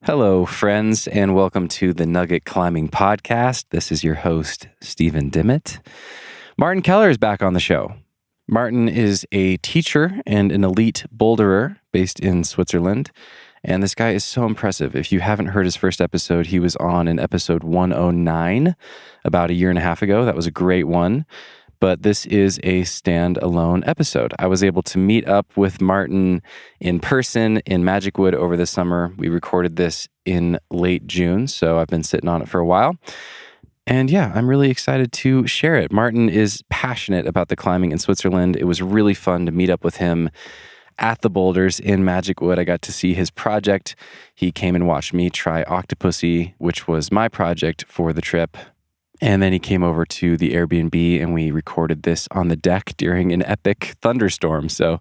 Hello, friends, and welcome to the Nugget Climbing Podcast. This is your host, Stephen Dimmitt. Martin Keller is back on the show. Martin is a teacher and an elite boulderer based in Switzerland, and this guy is so impressive. If you haven't heard his first episode, he was on in episode 109 about a year and a half ago. That was a great one. But this is a standalone episode. I was able to meet up with Martin in person in Magic Wood over the summer. We recorded this in late June, so I've been sitting on it for a while. And yeah, I'm really excited to share it. Martin is passionate about the climbing in Switzerland. It was really fun to meet up with him at the boulders in Magic Wood. I got to see his project. He came and watched me try Octopussy, which was my project for the trip. And then he came over to the Airbnb and we recorded this on the deck during an epic thunderstorm. So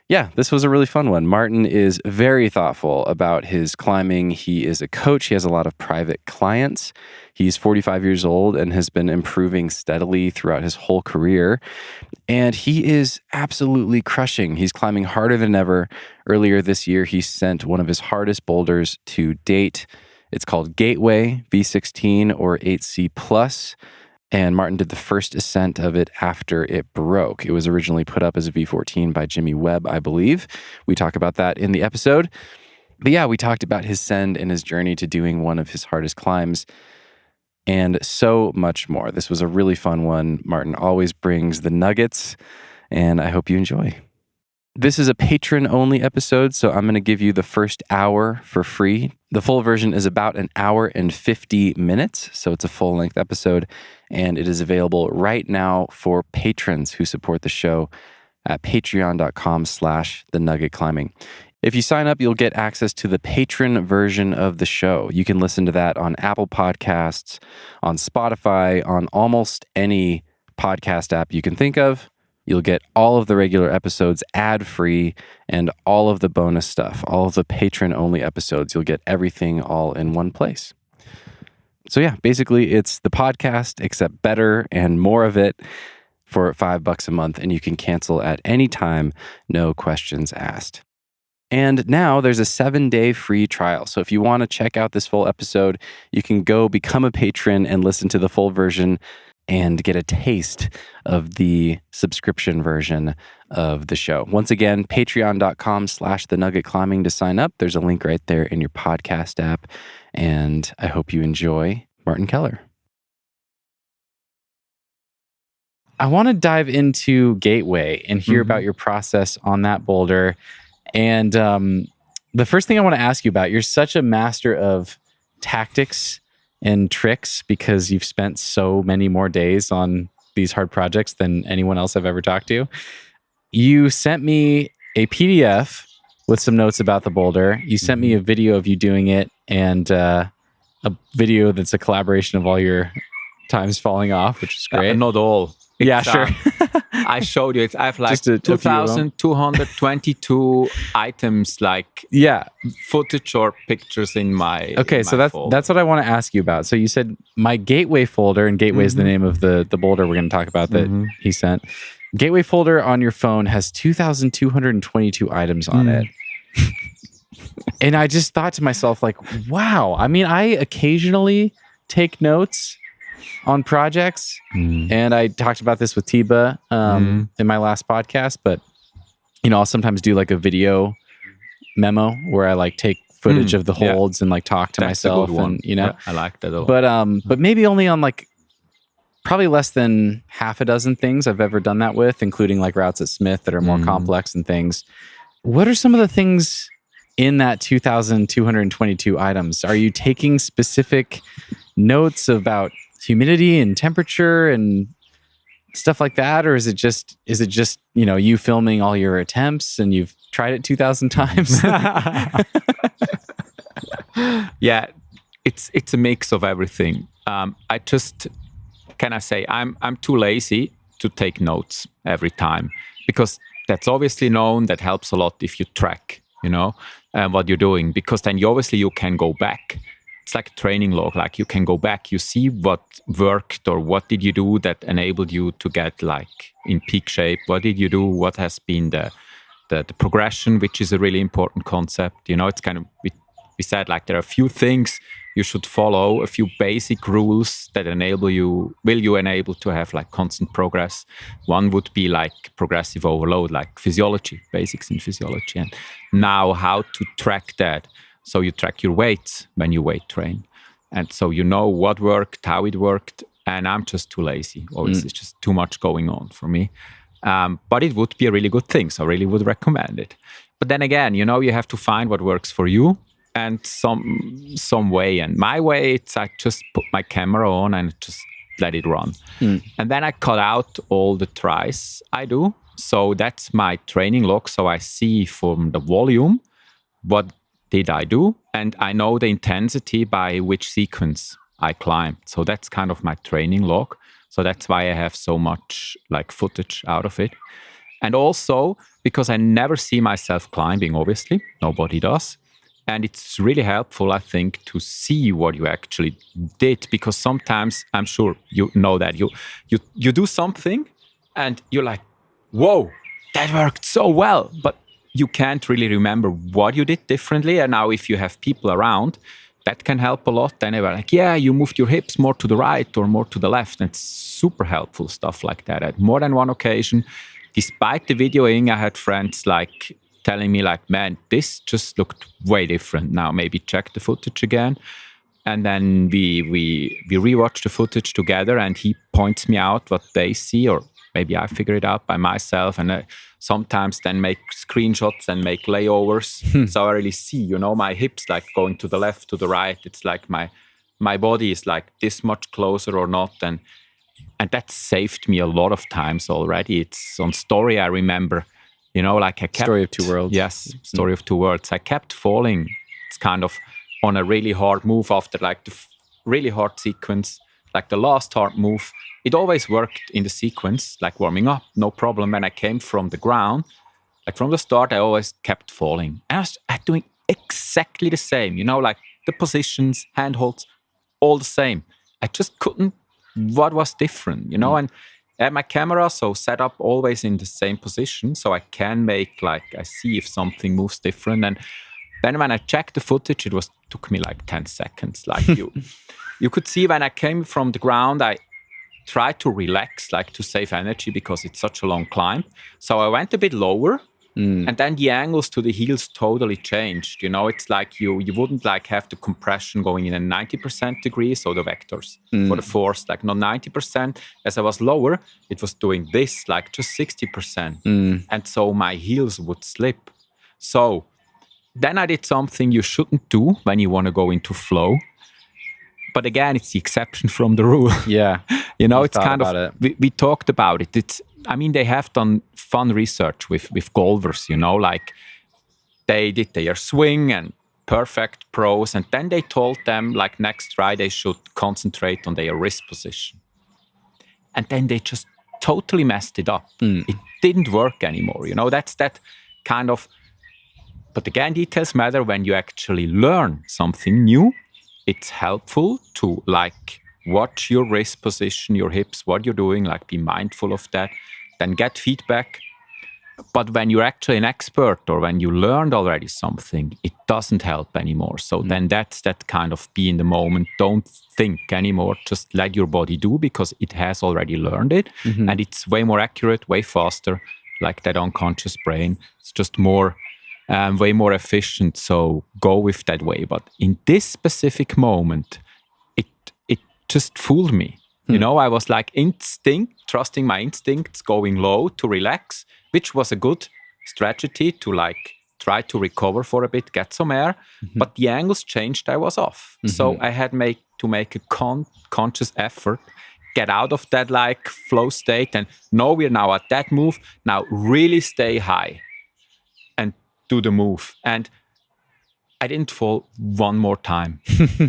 yeah, this was a really fun one. Martin is very thoughtful about his climbing. He is a coach. He has a lot of private clients. He's 45 years old and has been improving steadily throughout his whole career. And he is absolutely crushing. He's climbing harder than ever. Earlier this year, he sent one of his hardest boulders to date. It's called Gateway V16 or 8C Plus, and Martin did the first ascent of it after it broke. It was originally put up as a V14 by Jimmy Webb, I believe. We talk about that in the episode. But yeah, we talked about his send and his journey to doing one of his hardest climbs and so much more. This was a really fun one. Martin always brings the nuggets, and I hope you enjoy. This is a patron-only episode, so I'm going to give you the first hour for free. The full version is about an hour and 50 minutes, so it's a full-length episode, and it is available right now for patrons who support the show at patreon.com/thenuggetclimbing. If you sign up, you'll get access to the patron version of the show. You can listen to that on Apple Podcasts, on Spotify, on almost any podcast app you can think of. You'll get all of the regular episodes ad-free and all of the bonus stuff, all of the patron-only episodes. You'll get everything all in one place. So yeah, basically it's the podcast, except better and more of it for $5 a month, and you can cancel at any time, no questions asked. And now there's a 7-day free trial. So if you want to check out this full episode, you can go become a patron and listen to the full version and get a taste of the subscription version of the show. Once again, patreon.com/thenuggetclimbing to sign up. There's a link right there in your podcast app. And I hope you enjoy Martin Keller. I want to dive into Gateway and hear about your process on that boulder. And the first thing I want to ask you about, you're such a master of tactics and tricks because you've spent so many more days on these hard projects than anyone else I've ever talked to. You sent me a PDF with some notes about the boulder. You sent me a video of you doing it and a video that's a collaboration of all your times falling off, which is great. Not all. Yeah, sure. I showed you. I have like Just a 2,222 items, like footage or pictures in my. Okay, in so my that's what I want to ask you about. So you said my Gateway folder, and Gateway is the name of the boulder we're going to talk about that he sent. Gateway folder on your phone has 2,222 items on it. And I just thought to myself, like, wow. I mean, I occasionally take notes on projects, and I talked about this with Tiba in my last podcast, but I'll sometimes do like a video memo where I like take footage of the holds and like talk to myself, and I like that a lot. But maybe only on like probably less than half a dozen things I've ever done that with, including like routes at Smith that are more complex and things. What are some of the things in that 2,222 items? Are you taking specific notes about humidity and temperature and stuff like that, or is it just you filming all your attempts and you've tried it 2,000 times? Yeah, it's a mix of everything. I'm too lazy to take notes every time, because that's obviously known. That helps a lot if you track, what you're doing, because then you can go back. It's like a training log. Like you can go back, you see what worked or what did you do that enabled you to get like in peak shape. What did you do? What has been the progression, which is a really important concept. It's kind of we we said like there are a few things you should follow, a few basic rules that will enable to have like constant progress. One would be like progressive overload, like physiology, basics in physiology. And now how to track that. So you track your weights when you weight train. And so you know what worked, how it worked. And I'm just too lazy. Always, it's just too much going on for me. But it would be a really good thing. So I really would recommend it. But then again, you have to find what works for you and some way. And my way, it's I just put my camera on and just let it run. And then I cut out all the tries I do. So that's my training log. So I see from the volume, what did I do? And I know the intensity by which sequence I climbed. So that's kind of my training log. So that's why I have so much like footage out of it. And also because I never see myself climbing, obviously, nobody does. And it's really helpful, I think, to see what you actually did, because sometimes I'm sure you know that you do something and you're like, whoa, that worked so well. But you can't really remember what you did differently. And now if you have people around, that can help a lot. Then they were like, yeah, you moved your hips more to the right or more to the left. And it's super helpful stuff like that. At more than one occasion, despite the videoing, I had friends like telling me like, man, this just looked way different. Now maybe check the footage again. And then we rewatch the footage together and he points me out what they see, or maybe I figure it out by myself. And I sometimes then make screenshots and make layovers. So I really see, my hips like going to the left, to the right. It's like my body is like this much closer or not. And that saved me a lot of times already. It's on story, I remember, like I kept... Story of Two Worlds. Yes, Story of Two Worlds. I kept falling. It's kind of on a really hard move after like the really hard sequence, like the last hard move. It always worked in the sequence, like warming up, no problem. When I came from the ground, like from the start, I always kept falling. And I was doing exactly the same, like the positions, handholds, all the same. I just couldn't, what was different, And I had my camera so set up always in the same position, so I can make like, I see if something moves different. And then when I checked the footage, took me like 10 seconds. Like you could see when I came from the ground, I tried to relax, like to save energy because it's such a long climb. So I went a bit lower, and then the angles to the heels totally changed. It's like you wouldn't like have the compression going in at 90% degree, so the vectors for the force, like not 90%. As I was lower, it was doing this, like just 60%. And so my heels would slip. So then I did something you shouldn't do when you want to go into flow. But again, it's the exception from the rule. Yeah. It's kind of, we talked about it. They have done fun research with golfers, like they did their swing and perfect pros. And then they told them like next try, they should concentrate on their wrist position. And then they just totally messed it up. It didn't work anymore. That's that kind of, but again, details matter when you actually learn something new. It's helpful to like watch your wrist position, your hips, what you're doing, like be mindful of that, then get feedback. But when you're actually an expert or when you learned already something, it doesn't help anymore. So then that's that kind of be in the moment. Don't think anymore. Just let your body do because it has already learned it. And it's way more accurate, way faster, like that unconscious brain. It's just more... way more efficient, so go with that way. But in this specific moment, it just fooled me. I was like trusting my instincts, going low to relax, which was a good strategy to like try to recover for a bit, get some air. But the angles changed, I was off. So I had to make a conscious effort, get out of that like flow state, and no, we're now at that move. Now really stay high. Do the move. And I didn't fall one more time,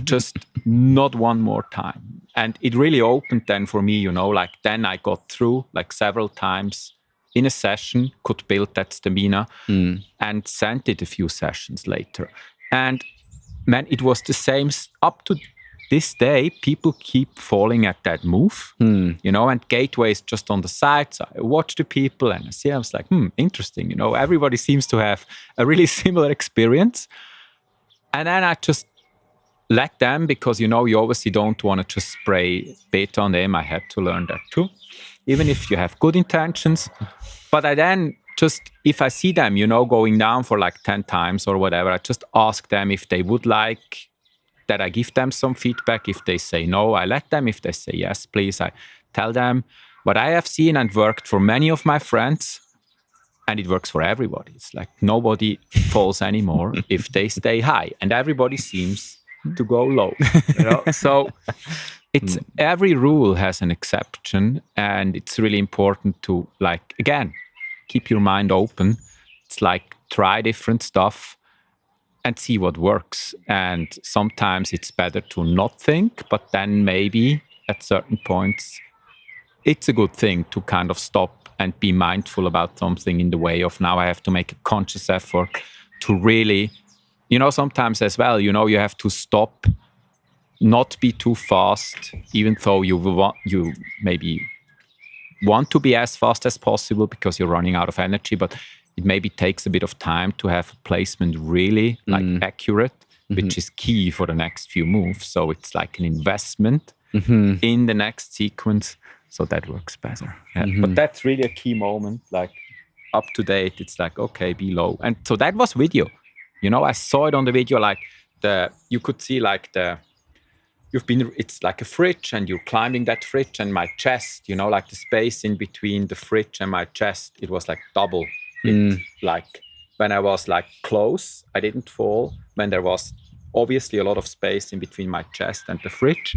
just not one more time. And it really opened then for me, like then I got through like several times in a session, could build that stamina and sent it a few sessions later. And man, it was the same up to this day. People keep falling at that move, and gateway is just on the side. So I watch the people and I was like, interesting. Everybody seems to have a really similar experience. And then I just let them, because you obviously don't want to just spray beta on them. I had to learn that too, even if you have good intentions. But I then just, if I see them, going down for like 10 times or whatever, I just ask them if they would like that I give them some feedback. If they say no, I let them. If they say yes, please, I tell them what I have seen and worked for many of my friends. And it works for everybody. It's like nobody falls anymore if they stay high, and everybody seems to go low. So it's every rule has an exception, and it's really important to, like, again, keep your mind open. It's like try different stuff and see what works. And sometimes it's better to not think, but then maybe at certain points it's a good thing to kind of stop and be mindful about something, in the way of, now I have to make a conscious effort to really, sometimes as well, you have to stop, not be too fast, even though you maybe want to be as fast as possible because you're running out of energy, but it maybe takes a bit of time to have placement really like accurate, which is key for the next few moves. So it's like an investment in the next sequence. So that works better. Yeah. But that's really a key moment, like up to date. It's like, okay, be low. And so that was video. I saw it on the video, like you could see like it's like a fridge and you're climbing that fridge, and my chest, like the space in between the fridge and my chest, it was like double. Like when I was like close, I didn't fall. When there was obviously a lot of space in between my chest and the fridge,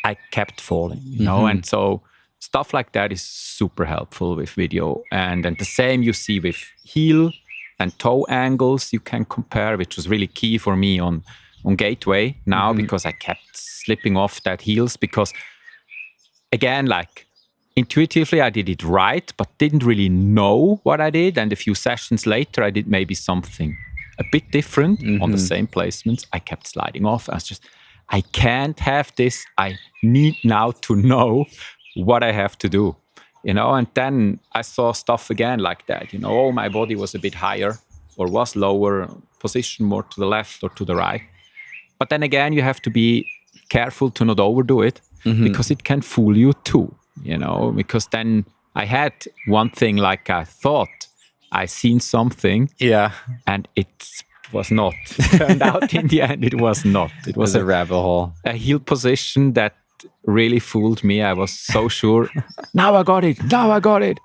I kept falling, and so stuff like that is super helpful with video. And then the same you see with heel and toe angles, you can compare, which was really key for me on Gateway now, because I kept slipping off that heels, because again, like intuitively I did it right, but didn't really know what I did. And a few sessions later, I did maybe something a bit different on the same placements. I kept sliding off. I can't have this. I need now to know what I have to do, and then I saw stuff again like that, oh, my body was a bit higher or was lower, position more to the left or to the right. But then again, you have to be careful to not overdo it, because it can fool you too, because then I had one thing, like I thought I seen something, and it was not. Turned out in the end, it was not. It was a rabbit hole. A heel position that really fooled me. I was so sure, now I got it.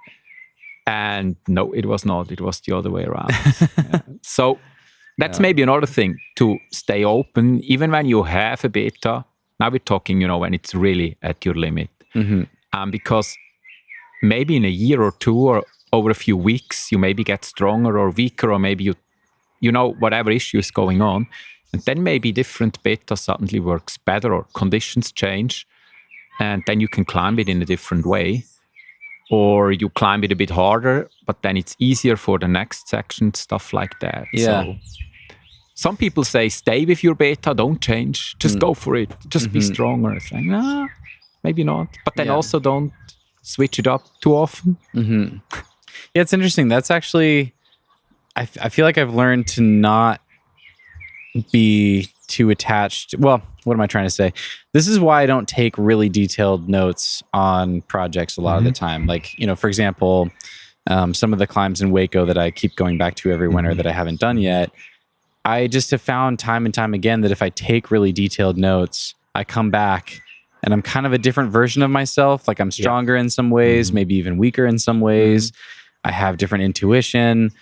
And no, it was not. It was the other way around. So that's maybe another thing, to stay open, even when you have a beta. Now we're talking, when it's really at your limit. Because maybe in a year or two, or over a few weeks, you maybe get stronger or weaker, or maybe whatever issue is going on. And then maybe different beta suddenly works better, or conditions change. And then you can climb it in a different way. Or you climb it a bit harder, but then it's easier for the next section, stuff like that. Yeah. So some people say, stay with your beta, don't change. Just go for it. Just be stronger. It's like, nah, maybe not. But then also don't switch it up too often. Yeah, it's interesting. That's actually... I feel like I've learned to not be too attached. Well, what am I trying to say? This is why I don't take really detailed notes on projects a lot of the time. Like, for example, some of the climbs in Waco that I keep going back to every winter that I haven't done yet, I just have found time and time again that if I take really detailed notes, I come back and I'm kind of a different version of myself. Like I'm stronger in some ways, maybe even weaker in some ways. I have different intuition.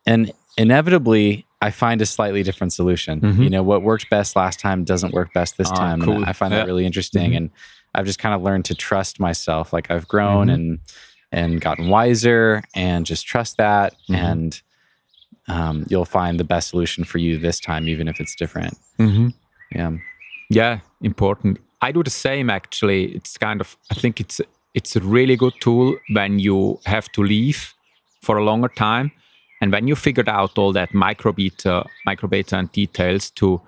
And inevitably, I find a slightly different solution. What worked best last time doesn't work best this time. Cool. And I find that really interesting. And I've just kind of learned to trust myself. Like I've grown and gotten wiser, and just trust that. And you'll find the best solution for you this time, even if it's different. Yeah, important. I do the same, actually. It's kind of, I think it's a really good tool when you have to leave for a longer time. And when you figured out all that micro beta and details, to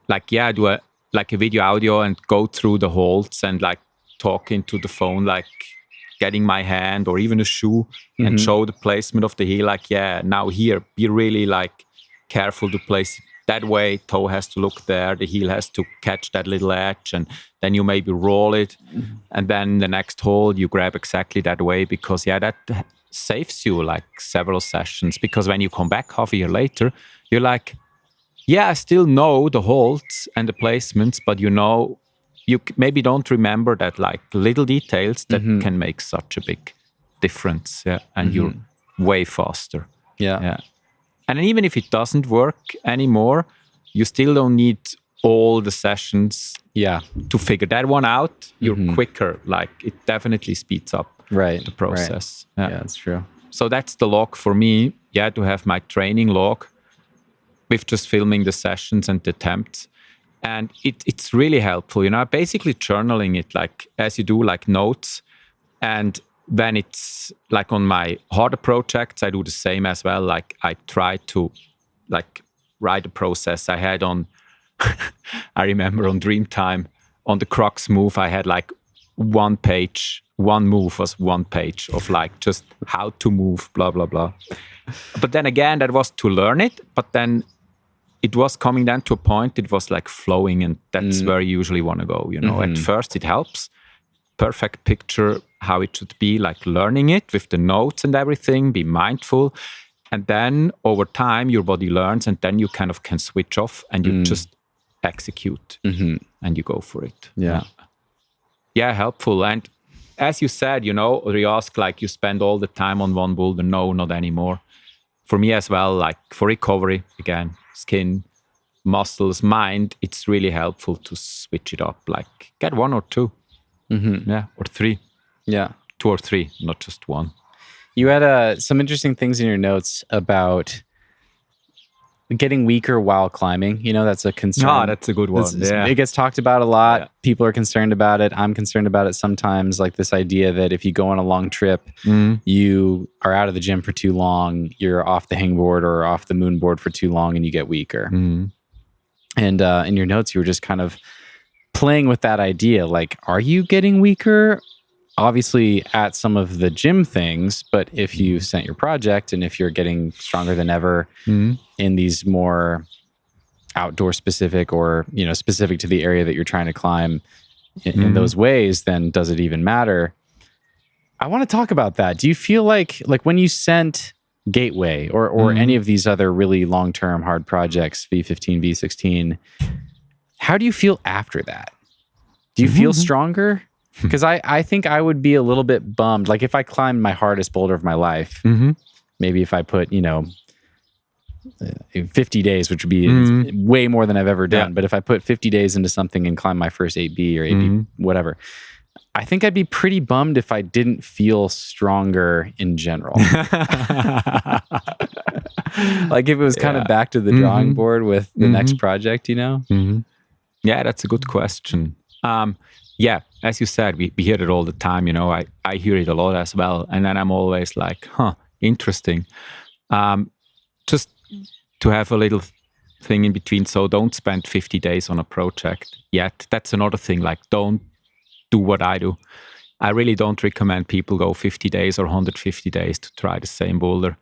do a video audio and go through the holds and like talk into the phone, like getting my hand or even a shoe and show the placement of the heel. Like, now here, be really like careful to place that way, toe has to look there, the heel has to catch that little edge, and then you maybe roll it, and then the next hold you grab exactly that way, because that saves you like several sessions, because when you come back half a year later, you're like, I still know the holds and the placements, but you maybe don't remember that like little details that can make such a big difference, and you're way faster. Yeah. And even if it doesn't work anymore, you still don't need all the sessions to figure that one out. You're quicker. Like, it definitely speeds up the process. Right. Yeah, that's true. So that's the log for me. To have my training log with just filming the sessions and the attempts. And it's really helpful. Basically journaling it like as you do like notes. And then it's like on my harder projects, I do the same as well. Like, I try to like write a process I had on, I remember on Dreamtime, on the Crux move, I had like one move was 1 page of like just how to move, blah, blah, blah. But then again, that was to learn it. But then it was coming down to a point, it was like flowing, and that's where you usually want to go. At first it helps. Perfect picture how it should be, like learning it with the notes and everything, be mindful. And then over time, your body learns, and then you kind of can switch off and you just execute and you go for it. Yeah, helpful. And as you said, or you ask, like, you spend all the time on one boulder. No, not anymore. For me as well, like for recovery, again, skin, muscles, mind, it's really helpful to switch it up. Like, get 1 or 2. Or 3. 2 or 3, not just 1. You had some interesting things in your notes about getting weaker while climbing. That's a concern. That's a good one. It gets talked about a lot. People are concerned about it. I'm concerned about it sometimes. Like this idea that if you go on a long trip, you are out of the gym for too long, you're off the hangboard or off the moonboard for too long, and you get weaker. And in your notes, you were just kind of playing with that idea. Like, are you getting weaker? Obviously at some of the gym things, but if you sent your project and if you're getting stronger than ever in these more outdoor specific or, specific to the area that you're trying to climb in those ways, then does it even matter? I want to talk about that. Do you feel like when you sent Gateway or any of these other really long-term hard projects, V15, V16, how do you feel after that? Do you feel stronger? Because I think I would be a little bit bummed. Like if I climbed my hardest boulder of my life, maybe if I put, 50 days, which would be way more than I've ever done. But if I put 50 days into something and climb my first 8B or 8B, whatever, I think I'd be pretty bummed if I didn't feel stronger in general. Like if it was kind of back to the drawing board with the next project, Yeah, that's a good question. As you said, we hear it all the time. I hear it a lot as well. And then I'm always like, interesting. Just to have a little thing in between. So don't spend 50 days on a project yet. That's another thing. Like, don't do what I do. I really don't recommend people go 50 days or 150 days to try the same boulder.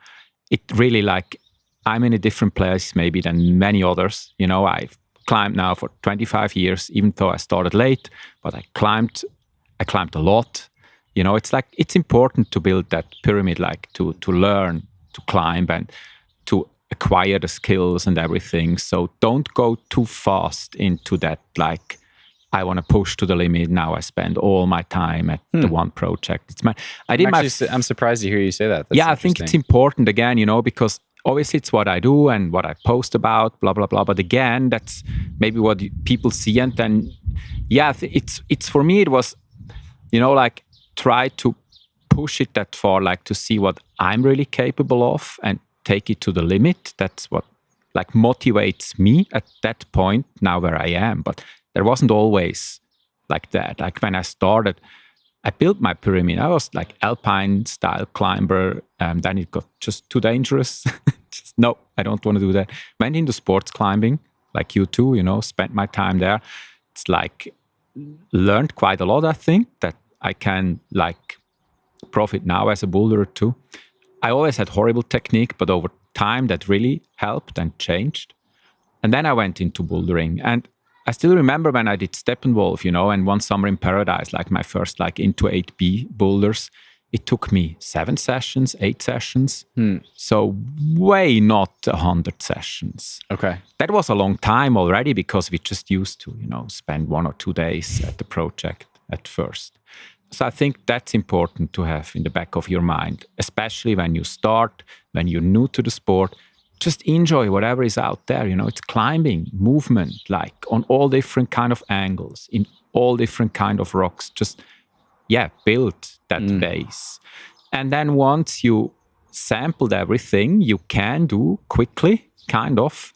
It really, like, I'm in a different place maybe than many others. I've climbed now for 25 years, even though I started late, but I climbed a lot. It's like, it's important to build that pyramid, like to learn to climb and to acquire the skills and everything. So don't go too fast into that, like, I want to push to the limit. Now I spend all my time at the one project. I'm surprised to hear you say that. That's I think it's important again, because obviously it's what I do and what I post about, blah, blah, blah. But again, that's maybe what people see. And then, it's for me, it was, like, try to push it that far, like to see what I'm really capable of and take it to the limit. That's what, like, motivates me at that point now where I am. But there wasn't always like that. Like when I started, I built my pyramid. I was like alpine style climber. Then it got just too dangerous. No, I don't want to do that. Went into sports climbing, like you too, spent my time there. It's like, learned quite a lot, I think, that I can like profit now as a boulderer too. I always had horrible technique, but over time that really helped and changed. And then I went into bouldering. And I still remember when I did Steppenwolf, and one summer in Paradise, like my first into 8B boulders, it took me 7 sessions, 8 sessions. So way not 100 sessions. Okay. That was a long time already because we just used to, spend 1 or 2 days at the project at first. So I think that's important to have in the back of your mind, especially when you start, when you're new to the sport. Just enjoy whatever is out there. It's climbing, movement, like on all different kind of angles, in all different kind of rocks. Just, build that base. And then once you sampled everything you can do quickly, kind of,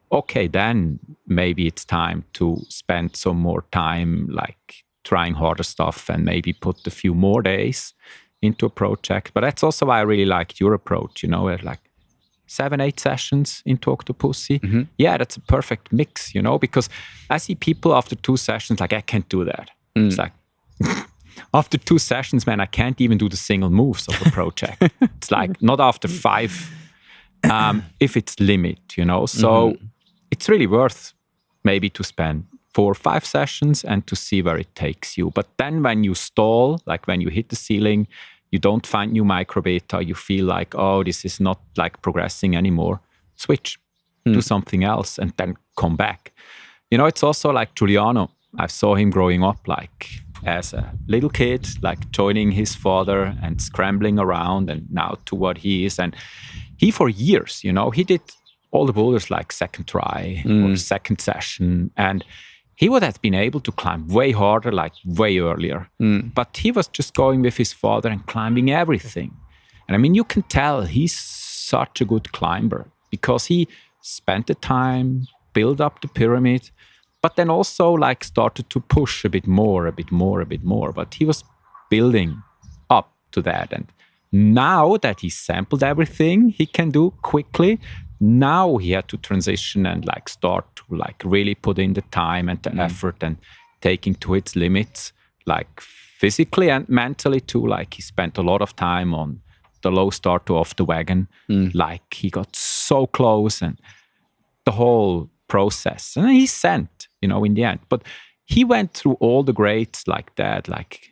okay, then maybe it's time to spend some more time, like trying harder stuff and maybe put a few more days into a project. But that's also why I really liked your approach, where like 7, 8 sessions into Octopussy. Mm-hmm. Yeah, that's a perfect mix, because I see people after 2 sessions, like, I can't do that. It's like, after 2 sessions, man, I can't even do the single moves of a project. It's like, not after 5, if it's limit, So it's really worth maybe to spend 4 or 5 sessions and to see where it takes you. But then when you stall, like when you hit the ceiling, you don't find new microbeta, you feel like, oh, this is not like progressing anymore, switch, do something else and then come back. It's also like Giuliano. I saw him growing up like as a little kid, like joining his father and scrambling around, and now to what he is. And he, for years, he did all the boulders like second try or second session. And he would have been able to climb way harder, like way earlier. But he was just going with his father and climbing everything. And I mean, you can tell he's such a good climber because he spent the time, built up the pyramid, but then also like started to push a bit more. But he was building up to that. And now that he sampled everything he can do quickly, now he had to transition and like start to like really put in the time and the effort and taking to its limits, like physically and mentally too. Like he spent a lot of time on the low start to off the wagon. Like he got so close and the whole process. And he sent, in the end. But he went through all the grades like that, like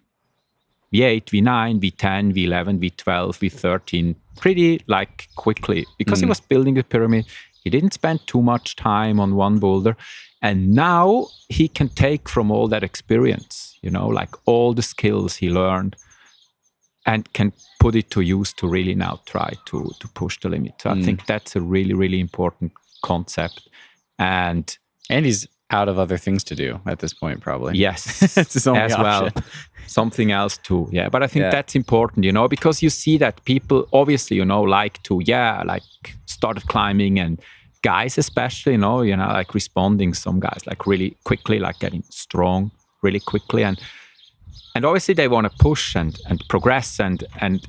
V8, V9, V10, V11, V12, V13, pretty like quickly because he was building the pyramid. He didn't spend too much time on one boulder. And now he can take from all that experience, like all the skills he learned and can put it to use to really now try to push the limit. So I think that's a really, really important concept. And he's out of other things to do at this point, probably. Yes, it's his only as option. well. Something else too. Yeah, but I think that's important, because you see that people obviously, like to, like started climbing, and guys especially, like responding, some guys like really quickly, like getting strong really quickly. And obviously they want to push and progress and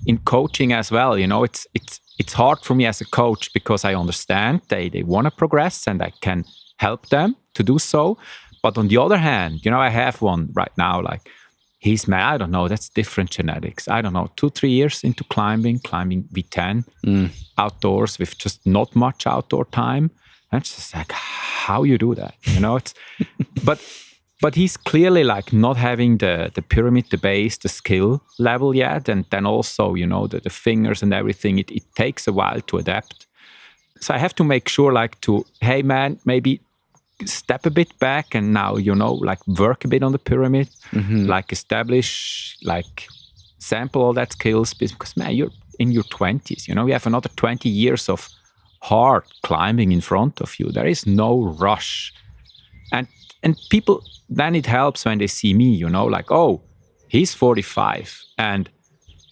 in coaching as well, it's hard for me as a coach because I understand they want to progress and I can help them to do so. But on the other hand, I have one right now, like he's, I don't know, that's different genetics. I don't know, 2-3 years into climbing V10 outdoors with just not much outdoor time. And it's just like, how you do that? It's, but he's clearly like not having the pyramid, the base, the skill level yet. And then also, the fingers and everything, it takes a while to adapt. So I have to make sure like hey man, maybe step a bit back and now, like work a bit on the pyramid, like establish, like sample all that skills because man, you're in your 20s, you have another 20 years of hard climbing in front of you. There is no rush. And people, then it helps when they see me, like, oh, he's 45 and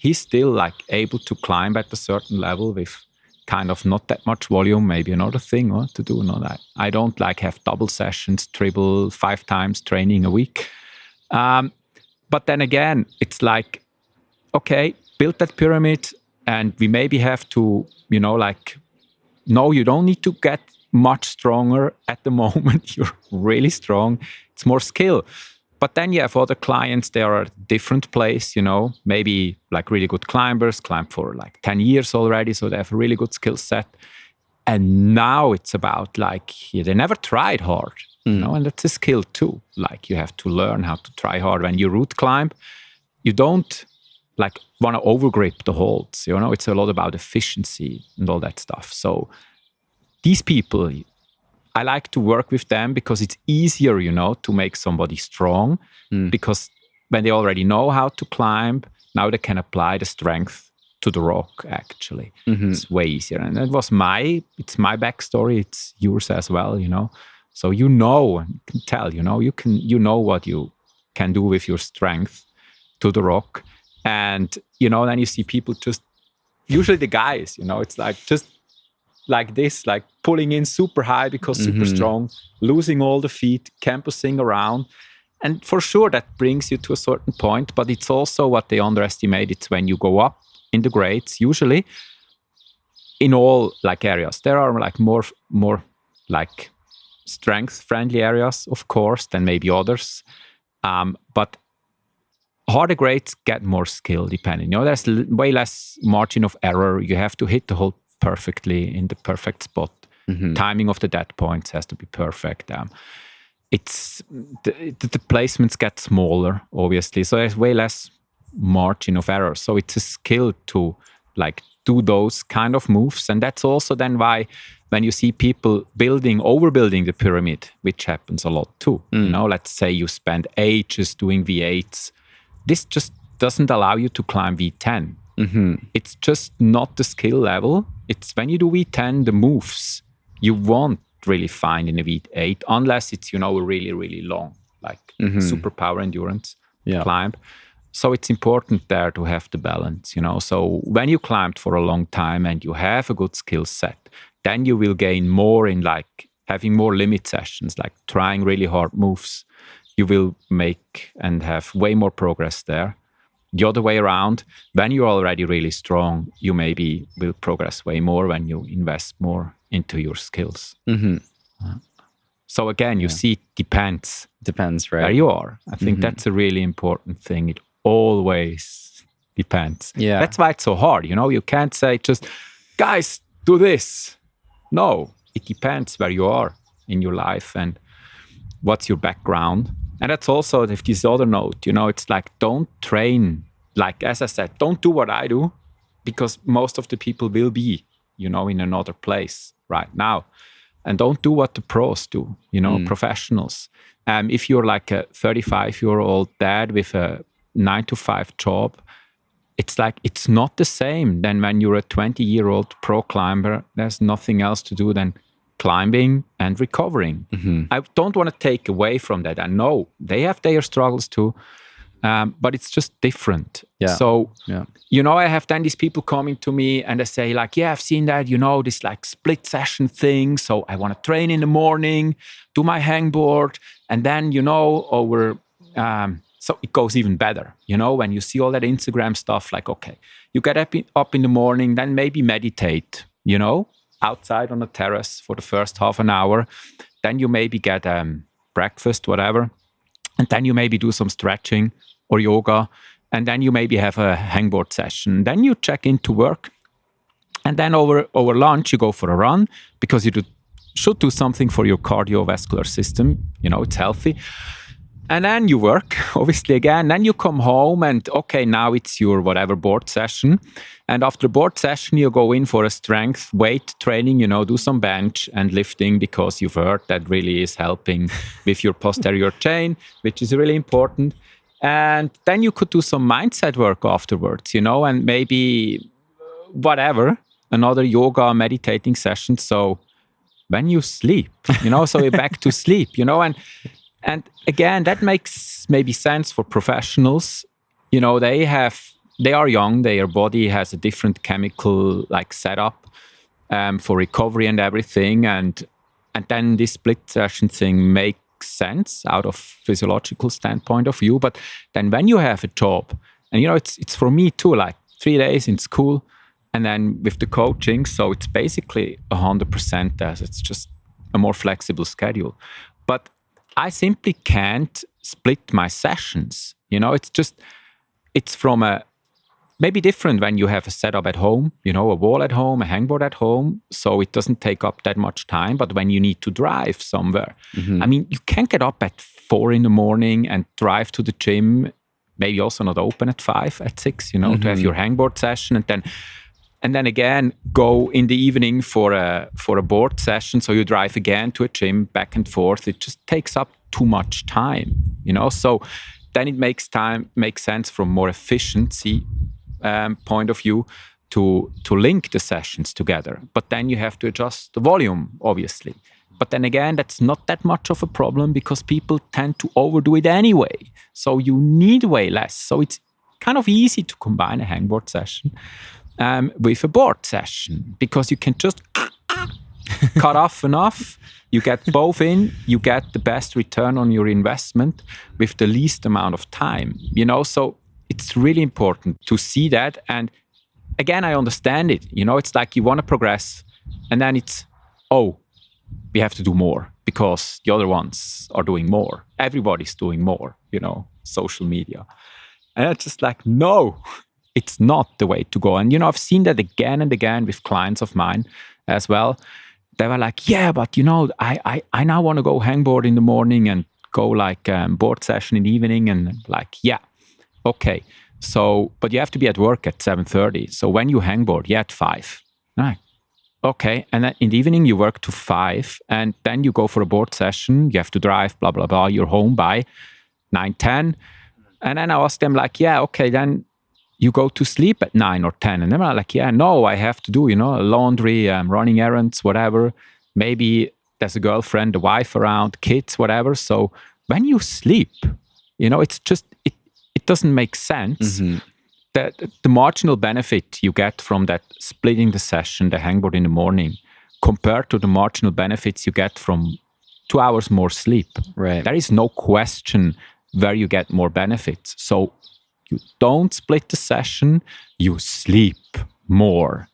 he's still like able to climb at a certain level with kind of not that much volume, maybe another thing to do. I don't like have double sessions, triple 5 times training a week. But then again, it's like, okay, build that pyramid and we maybe have to, like, no, you don't need to get much stronger at the moment. You're really strong. It's more skill. But then you have other clients, they are at a different place, maybe like really good climbers, climb for like 10 years already, so they have a really good skill set. And now it's about like, they never tried hard, and that's a skill too. Like you have to learn how to try hard. When you route climb, you don't like want to overgrip the holds, it's a lot about efficiency and all that stuff. So these people, I like to work with them because it's easier, to make somebody strong because when they already know how to climb, now they can apply the strength to the rock, actually. It's way easier. And it's my backstory. It's yours as well, So you can tell, you know what you can do with your strength to the rock. And, then you see people just, usually the guys, it's like just like this, like pulling in super high because super strong, losing all the feet, campusing around. And for sure, that brings you to a certain point, but it's also what they underestimate. It's when you go up in the grades, usually in all like areas. There are like more like strength-friendly areas, of course, than maybe others. But harder grades get more skill depending. There's way less margin of error. You have to hit the hole perfectly in the perfect spot. Timing of the dead points has to be perfect. It's the placements get smaller, obviously, so there's way less margin of error. So it's a skill to like do those kind of moves, and that's also then why when you see people overbuilding the pyramid, which happens a lot too. Let's say you spend ages doing V8s. This just doesn't allow you to climb V10. It's just not the skill level. It's when you do V10, the moves you won't really find in a V8 unless it's a really, really long, like super power endurance climb. So it's important there to have the balance, So when you climbed for a long time and you have a good skill set, then you will gain more in like having more limit sessions, like trying really hard moves. You will make and have way more progress there. The other way around, when you're already really strong, you maybe will progress way more when you invest more into your skills. So again, you see, it depends. Depends, right? Where you are. I think that's a really important thing. It always depends. Yeah. That's why it's so hard. You can't say just, guys, do this. No, it depends where you are in your life and what's your background. And that's also this other note, it's like, don't train, like, as I said, don't do what I do, because most of the people will be, in another place right now. And don't do what the pros do, professionals. If you're like a 35-year-old dad with a 9-to-5 job, it's like, it's not the same than when you're a 20-year-old pro climber. There's nothing else to do than climbing and recovering. I don't want to take away from that. I know they have their struggles too, but it's just different. So, I have then these people coming to me and they say like, I've seen that, this like split session thing. So I want to train in the morning, do my hangboard, and then, so it goes even better, when you see all that Instagram stuff, like, okay, you get up in the morning, then maybe meditate, outside on the terrace for the first half an hour. Then you maybe get breakfast, whatever. And then you maybe do some stretching or yoga. And then you maybe have a hangboard session. Then you check into work. And then over lunch, you go for a run because you should do something for your cardiovascular system. It's healthy. And then you work, obviously, again. Then you come home and, okay, now it's your whatever board session. And after board session, you go in for a strength weight training, do some bench and lifting because you've heard that really is helping with your posterior chain, which is really important. And then you could do some mindset work afterwards, and maybe whatever, another yoga meditating session. So when you sleep, so you're back to sleep, and again, that makes maybe sense for professionals. They are young, their body has a different chemical like setup for recovery and everything. And then this split session thing makes sense out of physiological standpoint of view. But then when you have a job, and it's for me too, like 3 days in school and then with the coaching. So it's basically 100% as it's just a more flexible schedule. But I simply can't split my sessions. It's from a maybe different when you have a setup at home, a wall at home, a hangboard at home, so it doesn't take up that much time. But when you need to drive somewhere, I mean, you can't get up at 4 a.m. and drive to the gym, maybe also not open at 5, at 6, to have your hangboard session, and then again go in the evening for a board session. So you drive again to a gym, back and forth. It just takes up too much time, So then it makes sense from more efficiency point of view to link the sessions together. But then you have to adjust the volume, obviously. But then again, that's not that much of a problem because people tend to overdo it anyway. So you need way less. So it's kind of easy to combine a hangboard session with a board session because you can just cut off enough. You get both in, you get the best return on your investment with the least amount of time, So it's really important to see that. And again, I understand it. It's like you want to progress and then it's, we have to do more because the other ones are doing more. Everybody's doing more, social media. And it's just like, no, it's not the way to go. And, I've seen that again and again with clients of mine as well. They were like, yeah, but, I now want to go hangboard in the morning and go like board session in the evening. And like, yeah, okay. So, but you have to be at work at 7:30. So when you hangboard, at 5. Right. Okay. And then in the evening, you work to 5. And then you go for a board session. You have to drive, blah, blah, blah. You're home by 9, 10. And then I asked them like, yeah, okay, then you go to sleep at 9 or 10. And they were like, yeah, no, I have to do, laundry, running errands, whatever. Maybe there's a girlfriend, a wife around, kids, whatever. So when you sleep, it's just, it doesn't make sense that the marginal benefit you get from that splitting the session, the hangboard in the morning, compared to the marginal benefits you get from 2 hours more sleep. Right. There is no question where you get more benefits. So you don't split the session, you sleep more.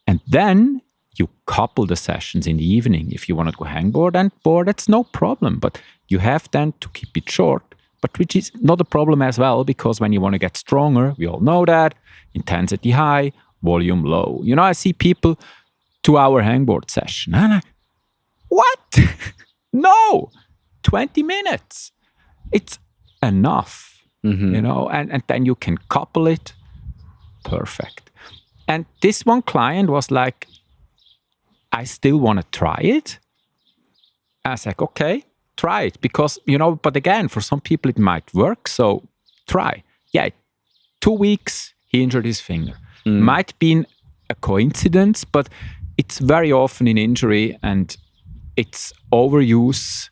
And then you couple the sessions in the evening. If you want to go hangboard and board, that's no problem. But you have then to keep it short, but which is not a problem as well, because when you want to get stronger, we all know that, intensity high, volume low. I see people 2-hour hangboard session. And I, what? No, 20 minutes. It's enough. And then you can couple it. Perfect. And this one client was like, I still want to try it. I was like, okay, try it. Because, but again, for some people it might work. So try. Yeah, 2 weeks, he injured his finger. Might be a coincidence, but it's very often an injury and it's overuse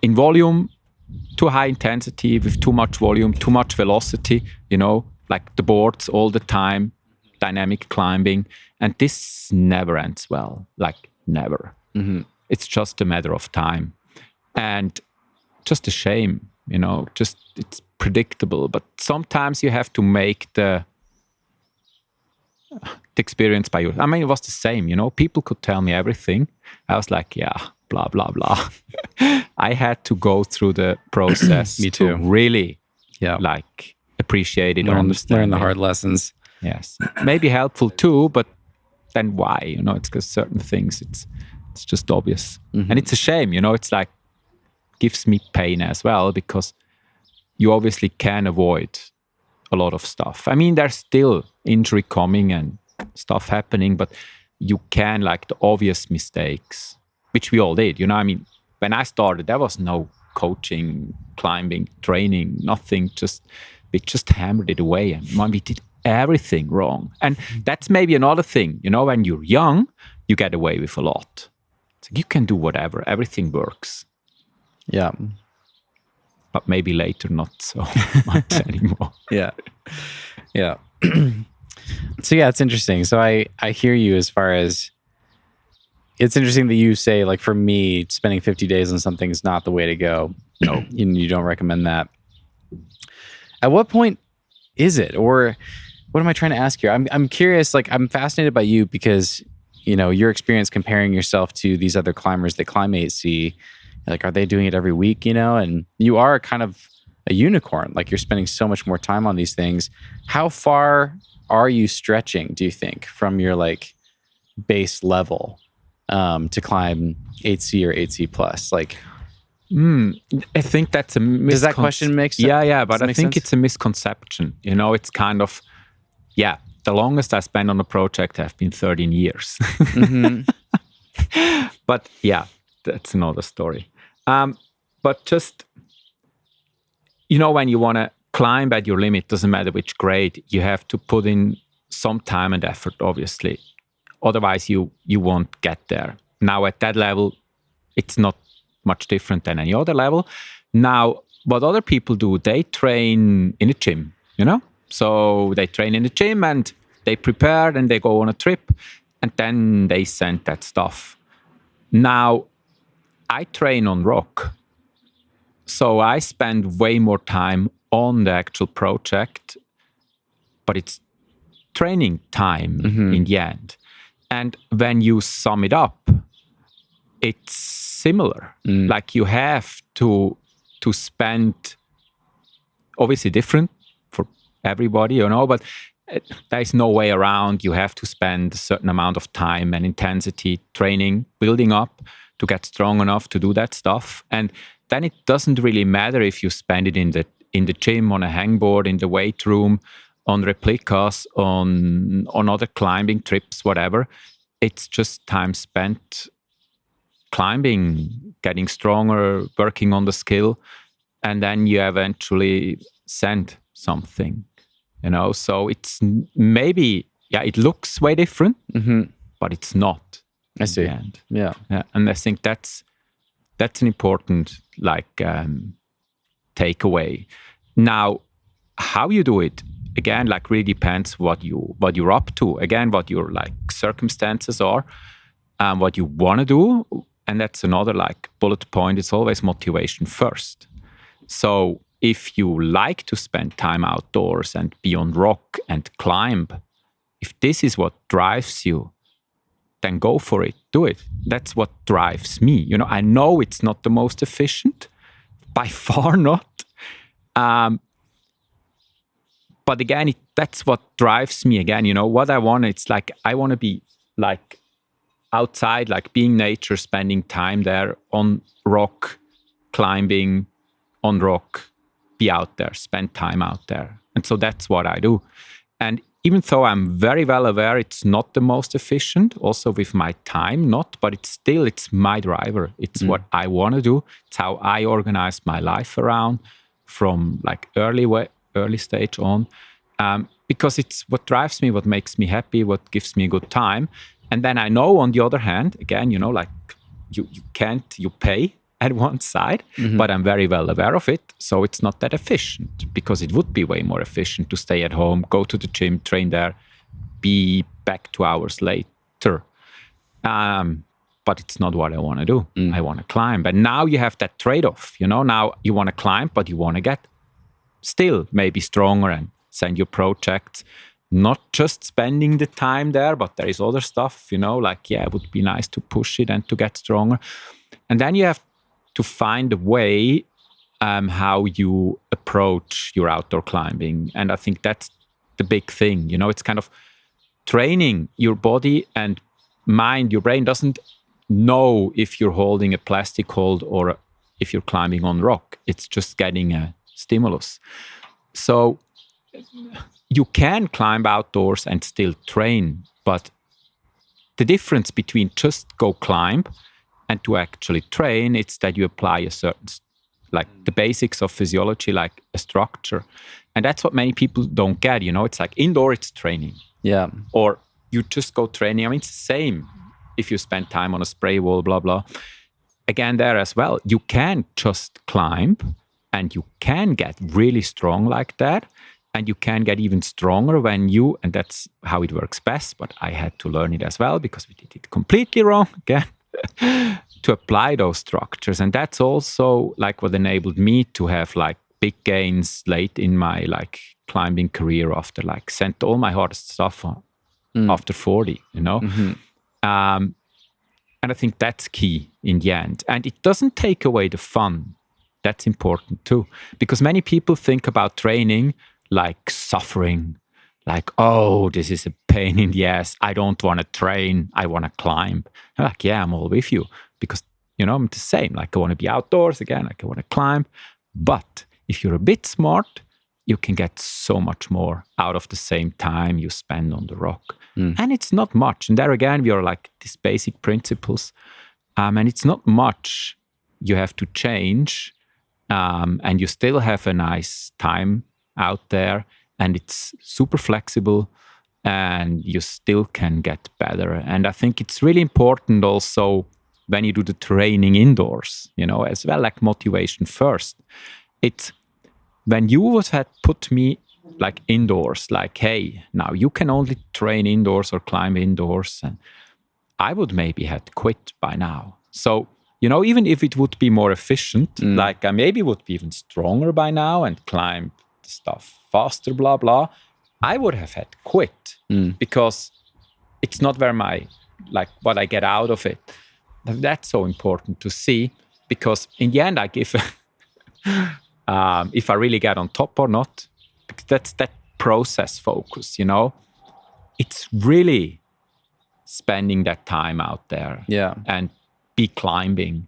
in volume, too high intensity with too much volume, too much velocity, like the boards all the time, dynamic climbing. And this never ends well, like never. It's just a matter of time. And just a shame, just it's predictable. But sometimes you have to make the experience by you. I mean, it was the same, people could tell me everything. I was like, yeah, blah, blah, blah. I had to go through the process Me too. to really like appreciate it. Learn the hard lessons. Yes. Maybe helpful too, but then why? It's because certain things, it's just obvious. And it's a shame, it's like, gives me pain as well, because you obviously can avoid a lot of stuff. I mean, there's still injury coming and stuff happening, but you can, like the obvious mistakes, which we all did. I mean, when I started, there was no coaching, climbing, training, nothing. We just hammered it away, and we did everything wrong. And that's maybe another thing. When you're young, you get away with a lot. So you can do whatever, everything works. Yeah. But maybe later not so much anymore. Yeah. So yeah, it's interesting. So I hear you as far as, it's interesting that you say, like, for me, spending 50 days on something is not the way to go. No, you don't recommend that. At what point is it? Or what am I trying to ask here? I'm curious, like, I'm fascinated by you because, your experience comparing yourself to these other climbers that climb 8C, like, are they doing it every week, and you are kind of a unicorn. Like, you're spending so much more time on these things. How far are you stretching, do you think, from your like base level to climb 8C or 8C plus? Like, I think that's a does that question make sense? Yeah, but I think it's a misconception. It's kind of, the longest I spent on a project have been 13 years. But yeah, that's another story. But just, when you want to climb at your limit, doesn't matter which grade, you have to put in some time and effort, obviously. Otherwise, you won't get there. Now, at that level, it's not much different than any other level. Now, what other people do, they train in a gym, So they train in the gym and they prepare and they go on a trip and then they send that stuff. Now, I train on rock. So I spend way more time on the actual project, but it's training time in the end. And when you sum it up, it's similar. Like, you have to spend, obviously different for everybody, but there's no way around. You have to spend a certain amount of time and intensity training, building up to get strong enough to do that stuff. And then it doesn't really matter if you spend it in the gym, on a hangboard, in the weight room, on replicas, on other climbing trips, whatever. It's just time spent climbing, getting stronger, working on the skill, and then you eventually send something, So it's maybe, it looks way different, but it's not. I see. Yeah. And I think that's an important takeaway. Now, how you do it, again, really depends what you're up to. Again, what your circumstances are, what you want to do, and that's another bullet point. It's always motivation first. So if you like to spend time outdoors and be on rock and climb, if this is what drives you, then go for it. Do it. That's what drives me. I know it's not the most efficient, by far not. But again, that's what drives me. Again, what I want. It's I want to be outside, being nature, spending time there on rock, climbing on rock, be out there, spend time out there. And so that's what I do. And even though I'm very well aware it's not the most efficient, also with my time, but it's my driver. It's what I want to do. It's how I organize my life around from early stage on. Because it's what drives me, what makes me happy, what gives me a good time. And then I know, on the other hand, again, you pay at one side, but I'm very well aware of it. So it's not that efficient, because it would be way more efficient to stay at home, go to the gym, train there, be back 2 hours later. But it's not what I want to do. I want to climb. But now you have that trade-off, now you want to climb, but you want to get still maybe stronger and send your projects, not just spending the time there, but there is other stuff, it would be nice to push it and to get stronger. And then you have to find a way how you approach your outdoor climbing. And I think that's the big thing. It's kind of training your body and mind. Your brain doesn't know if you're holding a plastic hold or if you're climbing on rock. It's just getting a stimulus. So you can climb outdoors and still train, but the difference between just go climb and to actually train, it's that you apply a certain, the basics of physiology, like a structure. And that's what many people don't get, It's indoor, it's training. Yeah. Or you just go training. I mean, it's the same if you spend time on a spray wall, blah, blah. Again, there as well, you can just climb and you can get really strong like that. And you can get even stronger and that's how it works best, but I had to learn it as well because we did it completely wrong again, to apply those structures. And that's also what enabled me to have big gains late in my climbing career after sent all my hardest stuff on after 40, And I think that's key in the end. And it doesn't take away the fun. That's important too. Because many people think about training like suffering, like, oh, this is a pain in the ass. I don't want to train. I want to climb. I'm like, yeah, I'm all with you. Because, I'm the same. Like, I want to be outdoors again. Like, I want to climb. But if you're a bit smart, you can get so much more out of the same time you spend on the rock. And it's not much. And there again, we are like these basic principles. And it's not much you have to change. And you still have a nice time out there. And it's super flexible. And you still can get better. And I think it's really important also when you do the training indoors, as well, like motivation first. It's when you would have put me like indoors, like, hey, now you can only train indoors or climb indoors, and I would maybe have quit by now. So, even if it would be more efficient, like I maybe would be even stronger by now and climb the stuff faster, blah, blah, I would have had quit because it's not where what I get out of it. That's so important to see, because in the end, like if I really get on top or not, that's that process focus, It's really spending that time out there and be climbing.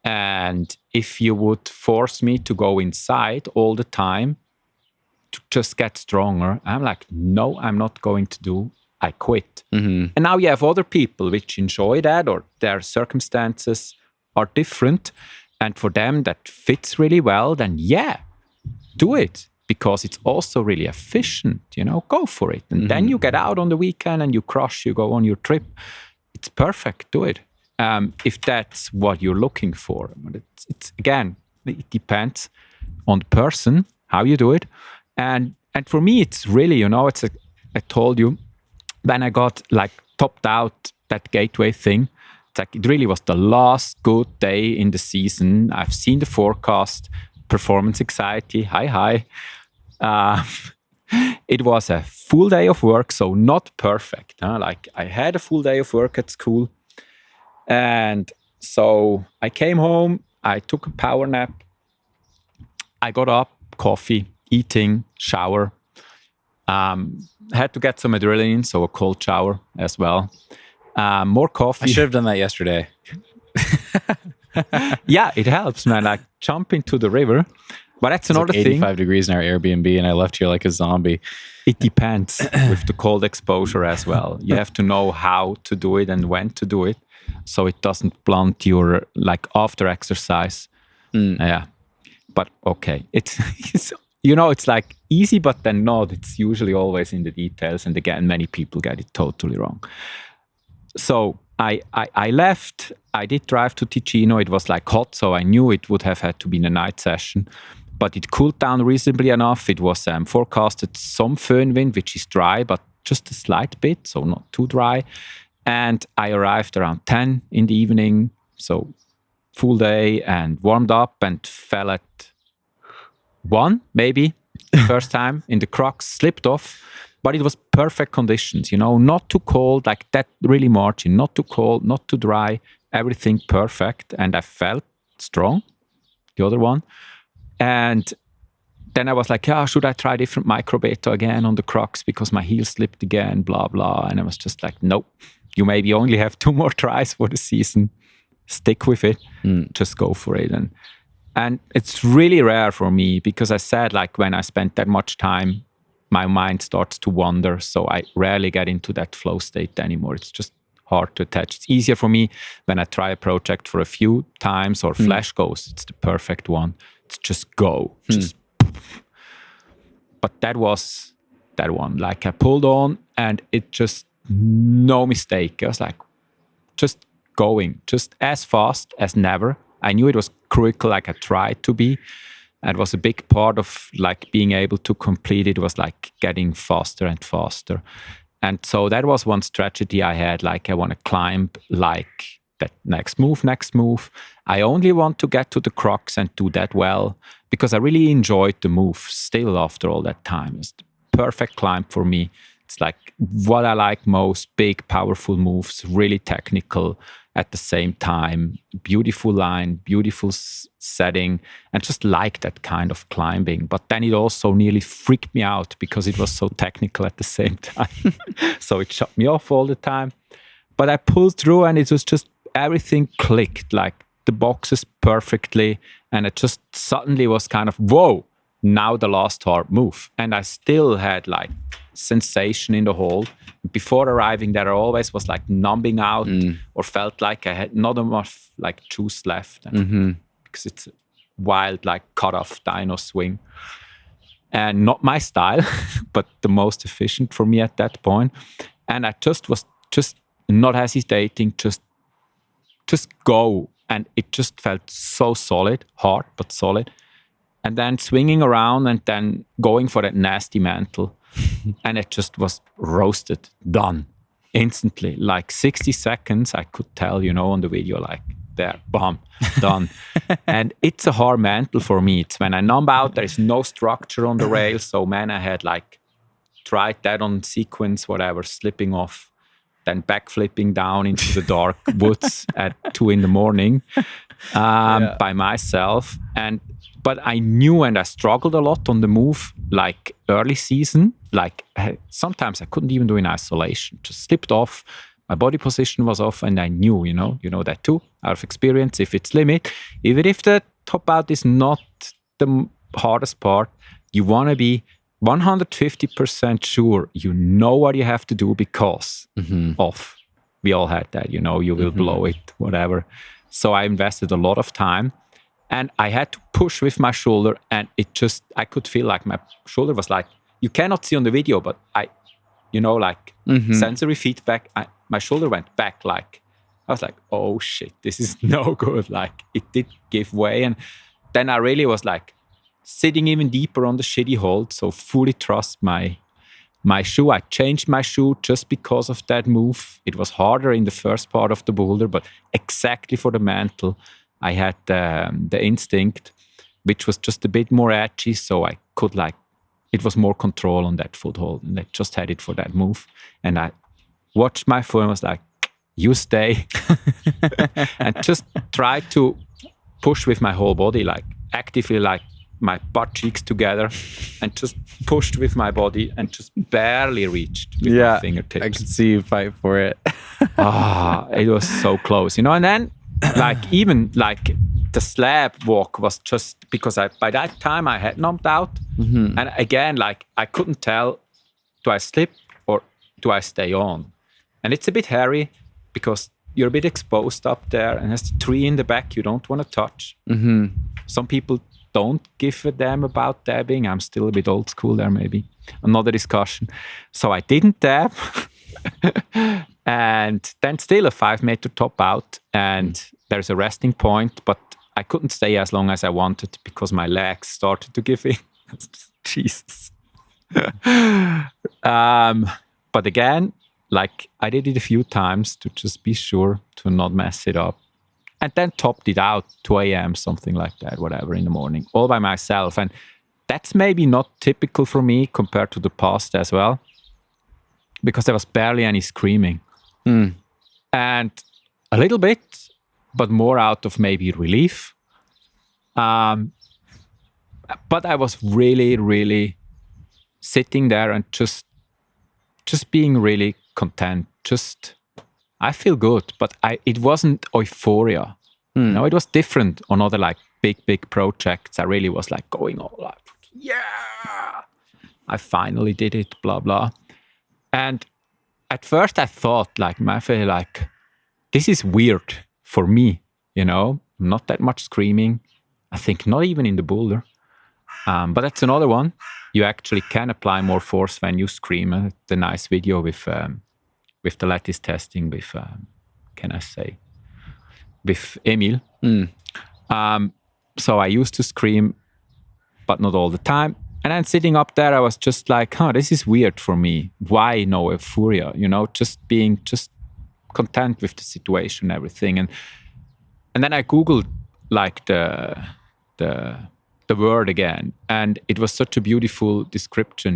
And if you would force me to go inside all the time to just get stronger, I'm like, no, I'm not going to do. I quit. And now you have other people which enjoy that, or their circumstances are different. And for them, that fits really well, then do it. Because it's also really efficient, go for it. And then you get out on the weekend and you crush, you go on your trip. It's perfect, do it. If that's what you're looking for. But it's again, it depends on the person, how you do it. And for me, it's really, I told you, when I got like topped out that gateway thing, it's like it really was the last good day in the season. I've seen the forecast, performance anxiety, hi. It was a full day of work, so not perfect. Like I had a full day of work at school. And so I came home, I took a power nap. I got up, coffee, eating, shower. Had to get some adrenaline, so a cold shower as well. More coffee. I should have done that yesterday. Yeah, it helps, man. Like jump into the river. But that's another thing. 85 thing. degrees in our Airbnb, and I left here like a zombie. It depends with the cold exposure as well. You have to know how to do it and when to do it, so it doesn't blunt your like after exercise. Yeah, but okay, it's it's like easy, but then not. It's usually always in the details, and again, many people get it totally wrong. So I left. I did drive to Ticino. It was like hot, so I knew it would have had to be in a night session. But it cooled down reasonably enough. It was forecasted some föhn wind, which is dry, but just a slight bit, so not too dry. And I arrived around 10 in the evening, so full day, and warmed up and fell at 1, maybe, first time in the crux, slipped off. But it was perfect conditions, not too cold, like that really margin, not too cold, not too dry, everything perfect. And I felt strong, the other one. And then I was like, should I try different microbeta again on the crux because my heel slipped again, blah, blah. And I was just like, nope, you maybe only have 2 more tries for the season. Stick with it, just go for it. And it's really rare for me because I said, like, when I spent that much time, my mind starts to wander. So I rarely get into that flow state anymore. It's just hard to attach. It's easier for me when I try a project for a few times or flash goes. It's the perfect one. It's just go. But that was that one. Like I pulled on and it just, no mistake. I was like, just going, just as fast as never. I knew it was critical, like I tried to be. It was a big part of like being able to complete it was like getting faster and faster. And so that was one strategy I had, like I want to climb like that next move. I only want to get to the crux and do that well because I really enjoyed the move still after all that time. It's the perfect climb for me. It's like what I like most, big, powerful moves, really technical at the same time, beautiful line, beautiful setting, and just like that kind of climbing. But then it also nearly freaked me out because it was so technical at the same time. So it shut me off all the time. But I pulled through and it was just everything clicked, like the boxes perfectly. And it just suddenly was kind of, whoa, now the last hard move. And I still had like sensation in the hold. Before arriving there, I always was like numbing out or felt like I had not enough like juice left. And because it's a wild, like cut off dyno swing. And not my style, but the most efficient for me at that point. And I just was just not hesitating, just go. And it just felt so solid, hard, but solid. And then swinging around and then going for that nasty mantle. And it just was roasted, done, instantly. Like 60 seconds, I could tell, on the video, like, there, bam, done. And it's a hard mantle for me. It's when I numb out, there is no structure on the rail. So, man, I had like tried that on sequence, whatever, slipping off, then backflipping down into the dark woods at 2 a.m. By myself. But I knew, and I struggled a lot on the move, like early season. Like sometimes I couldn't even do in isolation. Just slipped off. My body position was off, and I knew, you know that too, out of experience. If it's limit, even if the top out is not the hardest part, you want to be 150% sure you know what you have to do because of. We all had that, you will blow it, whatever. So I invested a lot of time. And I had to push with my shoulder, and I could feel like my shoulder was like, you cannot see on the video, but sensory feedback, my shoulder went back. Like, I was like, oh shit, this is no good. Like, it did give way. And then I really was like sitting even deeper on the shitty hold. So fully trust my shoe. I changed my shoe just because of that move. It was harder in the first part of the boulder, but exactly for the mantle, I had the instinct, which was just a bit more edgy, so I could it was more control on that foothold, and I just had it for that move. And I watched my foot and was like, you stay. And just tried to push with my whole body, like actively, like my butt cheeks together, and just pushed with my body and just barely reached with my fingertips. I could see you fight for it. It was so close, and then even the slab walk was just because by that time I had numbed out. And again, I couldn't tell, do I slip or do I stay on? And it's a bit hairy because you're a bit exposed up there, and there's the tree in the back you don't want to touch. Some people don't give a damn about dabbing. I'm still a bit old school there, maybe. Another discussion. So I didn't dab. And then still a 5-meter top out, and there's a resting point, but I couldn't stay as long as I wanted because my legs started to give in. Jesus. But again, I did it a few times to just be sure to not mess it up. And then topped it out 2 a.m., something like that, whatever, in the morning, all by myself. And that's maybe not typical for me compared to the past as well, because there was barely any screaming. And a little bit, but more out of maybe relief. But I was really, really sitting there and just being really content. I feel good, but it wasn't euphoria. It was different on other big projects. I really was going all out. Yeah, I finally did it, blah, blah. And at first I thought this is weird for me, not that much screaming. I think not even in the boulder. But that's another one. You actually can apply more force when you scream. The nice video with the lattice testing with, with Emil. So I used to scream, but not all the time. And then sitting up there, I was just like, this is weird for me. Why no euphoria? Just being content with the situation, everything. And then I Googled the word again. And it was such a beautiful description,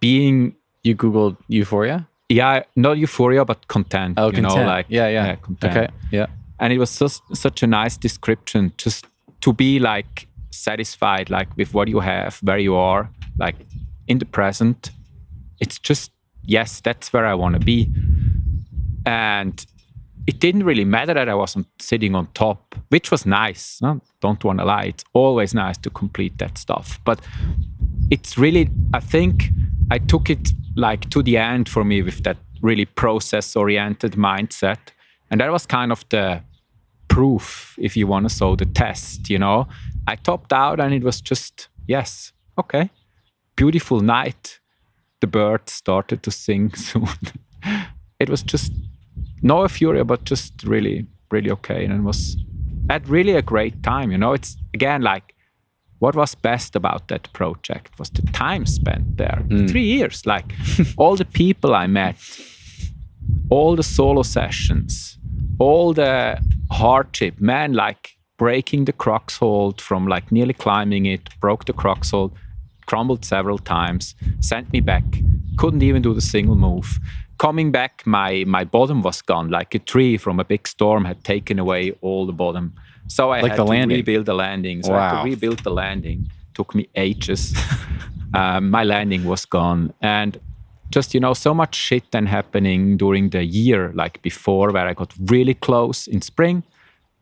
being, You Googled euphoria? yeah, not euphoria, but content. Oh, you know, content. like Yeah. content. Okay. Yeah. And it was just such a nice description, just to be like satisfied, like with what you have, where you are, like in the present. It's just, yes, that's where I want to be. And it didn't really matter that I wasn't sitting on top, which was nice. No? Don't want to lie. It's always nice to complete that stuff. But it's really, I think I took it like to the end for me with that really process-oriented mindset. And that was kind of the proof, if you want to, so the test, you know. I topped out and it was just, yes, okay, beautiful night. The birds started to sing soon. It was just no euphoria, but just really, really okay. And it was at really a great time, you know. It's again like what was best about that project was the time spent there. 3 years, like all the people I met, all the solo sessions, all the hardship, man, like breaking the crux hold from like nearly climbing it, broke the crux hold, crumbled several times, sent me back, couldn't even do the single move. Coming back, my bottom was gone, like a tree from a big storm had taken away all the bottom. So I had to rebuild the landing. So I had to rebuild the landing. Took me ages. My landing was gone. And just, you know, so much shit then happening during the year, like before, where I got really close in spring.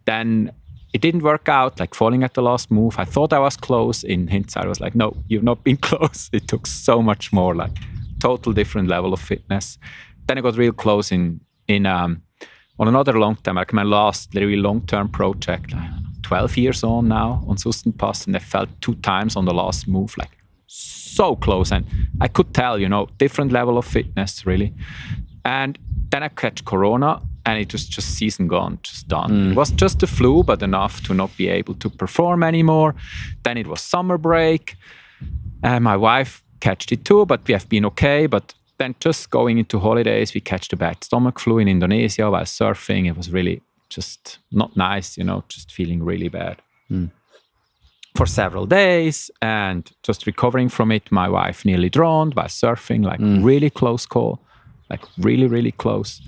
Then it didn't work out, like falling at the last move. I thought I was close. In hindsight, I was like, no, you've not been close. It took so much more, like total different level of fitness. Then I got real close on another long time, like my last really long-term project, like 12 years on now on Sustenpass, and I felt 2 times on the last move, like so close. And I could tell, you know, different level of fitness, really. And then I catch Corona, and it was just season gone, just done. It was just a flu, but enough to not be able to perform anymore. Then it was summer break, and my wife catched it too, but we have been okay. But then just going into holidays, we catch the bad stomach flu in Indonesia while surfing. It was really just not nice, you know, just feeling really bad for several days and just recovering from it. My wife nearly drowned while surfing, like really close call, like really, really close.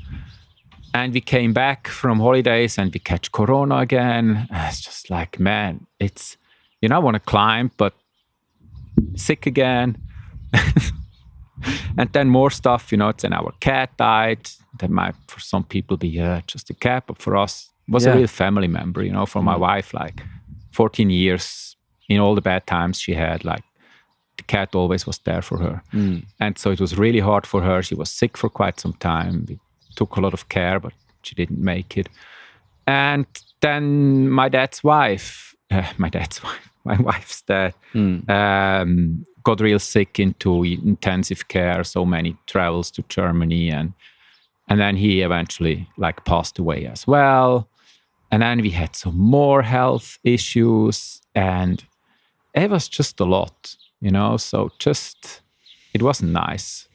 And we came back from holidays and we catch Corona again. It's just like, man, it's, you know, I want to climb, but sick again. And then more stuff, you know, it's our cat died. That might, for some people, be just a cat, but for us, it was a real family member, you know, for my wife, like 14 years, in all the bad times she had, like the cat always was there for her. And so it was really hard for her. She was sick for quite some time. We took a lot of care, but she didn't make it. And then my wife's dad, got real sick into intensive care, so many travels to Germany, and then he eventually like passed away as well. And then we had some more health issues, and it was just a lot, you know, so just, it wasn't nice.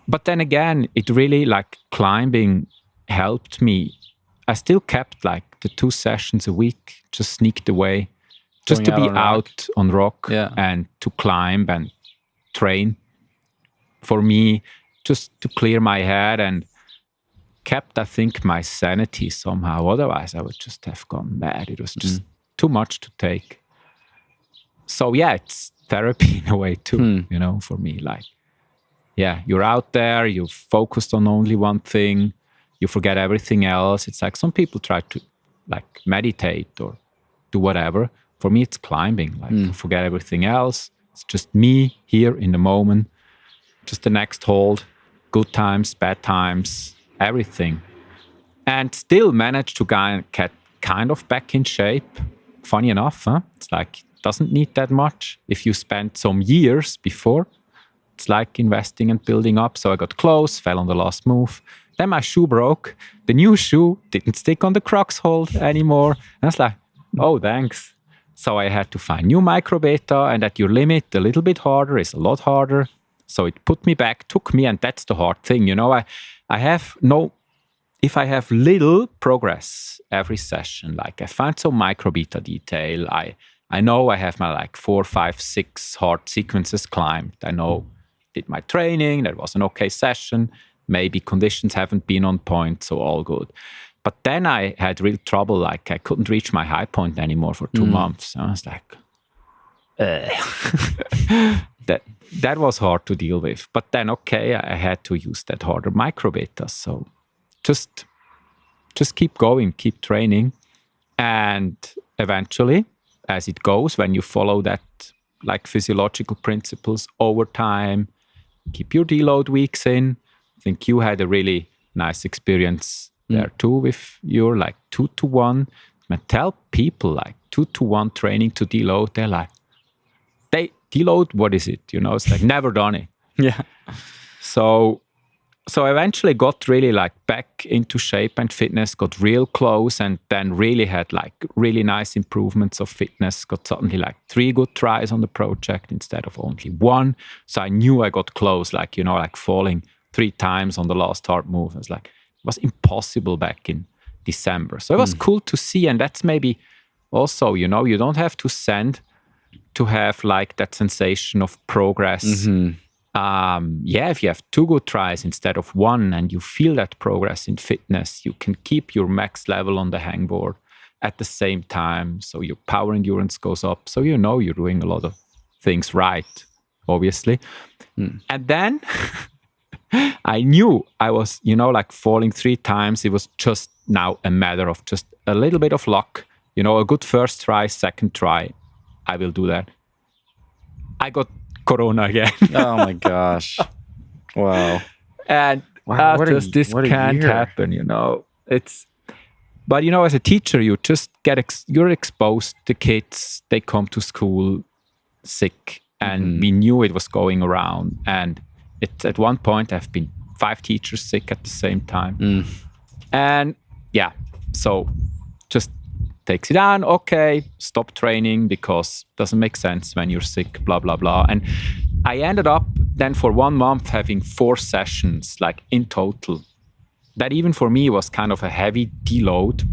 But then again, it really, like, climbing helped me. I still kept like the 2 sessions a week, just sneaked away, just to be out on rock and to climb and train. For me, just to clear my head, and kept, I think, my sanity somehow. Otherwise, I would just have gone mad. It was just too much to take. So yeah, it's therapy in a way too, you know, for me. Like, yeah, you're out there, you're focused on only one thing, you forget everything else. It's like some people try to like meditate or do whatever. For me, it's climbing. Like, forget everything else. It's just me here in the moment. Just the next hold, good times, bad times, everything. And still manage to get kind of back in shape. Funny enough, huh? It's like, it doesn't need that much. If you spent some years before, it's like investing and building up. So I got close, fell on the last move. Then my shoe broke. The new shoe didn't stick on the crux hold anymore. And I was like, oh, thanks. So I had to find new microbeta, and at your limit, a little bit harder is a lot harder. So it put me back, took me, and that's the hard thing. You know, if I have little progress every session, like I find some microbeta detail, I know I have my like 4, 5, 6 hard sequences climbed. I know did my training. That was an okay session. Maybe conditions haven't been on point, so all good. But then I had real trouble. Like I couldn't reach my high point anymore for 2 months. I was like, that was hard to deal with. But then, okay, I had to use that harder microbetas. So just keep going, keep training. And eventually, as it goes, when you follow that like physiological principles over time, keep your deload weeks in. I think you had a really nice experience there too with your like 2-to-1. I tell people like 2-to-1 training to deload, they're like, they deload, what is it? It's like never done it. Yeah. So I eventually got really like back into shape and fitness, got real close, and then really had like really nice improvements of fitness, got suddenly like 3 good tries on the project instead of only 1. So I knew I got close, like, like falling 3 times on the last hard move. I was like, it was impossible back in December. So it was cool to see. And that's maybe also, you don't have to send to have like that sensation of progress. If you have 2 good tries instead of 1 and you feel that progress in fitness, you can keep your max level on the hangboard at the same time. So your power endurance goes up. So you're doing a lot of things right, obviously. And then I knew I was, like falling 3 times. It was just now a matter of just a little bit of luck. A good first try, second try, I will do that. I got Corona again. Oh my gosh. Wow. And this can't happen, But as a teacher, you just you're exposed to kids. They come to school sick, and we knew it was going around. And at one point, I've been 5 teachers sick at the same time. And so just takes it down. Okay, stop training because it doesn't make sense when you're sick, blah, blah, blah. And I ended up then for 1 month having 4 sessions, like in total. That even for me was kind of a heavy deload,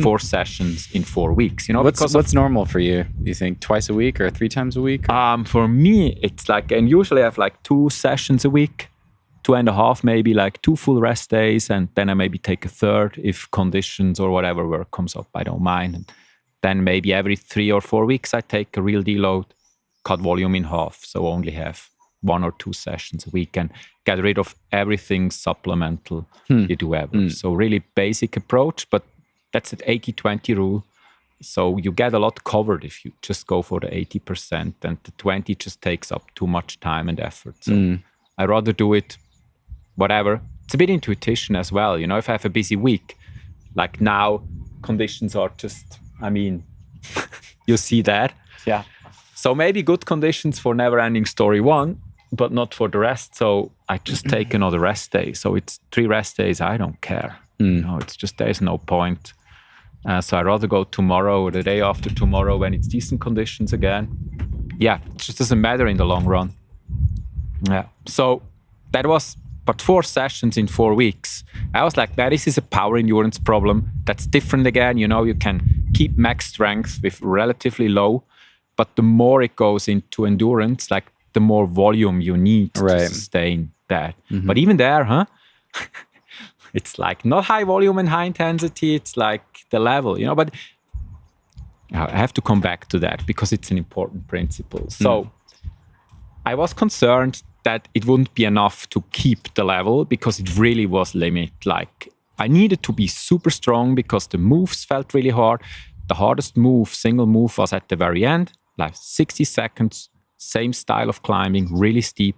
4 sessions in 4 weeks. What's normal for you? Do you think twice a week or 3 times a week? For me, it's like, and usually I have like 2 sessions a week, 2.5 maybe, like 2 full rest days, and then I maybe take a third if conditions or whatever work comes up, I don't mind. And then maybe every 3 or 4 weeks I take a real deload, cut volume in half, so only have 1 or 2 sessions a week and get rid of everything supplemental you do ever. So really basic approach, but that's an 80-20 rule. So you get a lot covered if you just go for the 80%, and the 20 just takes up too much time and effort. So I rather do it whatever. It's a bit intuition as well. If I have a busy week, like now, conditions are just, you see that. Yeah. So maybe good conditions for Never Ending Story 1, but not for the rest. So I just take another rest day. So it's 3 rest days. I don't care. It's just, there's no point. So I'd rather go tomorrow or the day after tomorrow when it's decent conditions again. Yeah, it just doesn't matter in the long run. Yeah. So that was, but 4 sessions in 4 weeks. I was like, this is a power endurance problem. That's different again. You can keep max strength with relatively low, but the more it goes into endurance, like the more volume you need to sustain that. But even there, it's like not high volume and high intensity. It's like the level, but I have to come back to that because it's an important principle. So I was concerned that it wouldn't be enough to keep the level because it really was limit. Like I needed to be super strong because the moves felt really hard. The hardest move, single move, was at the very end, like 60 seconds, same style of climbing, really steep.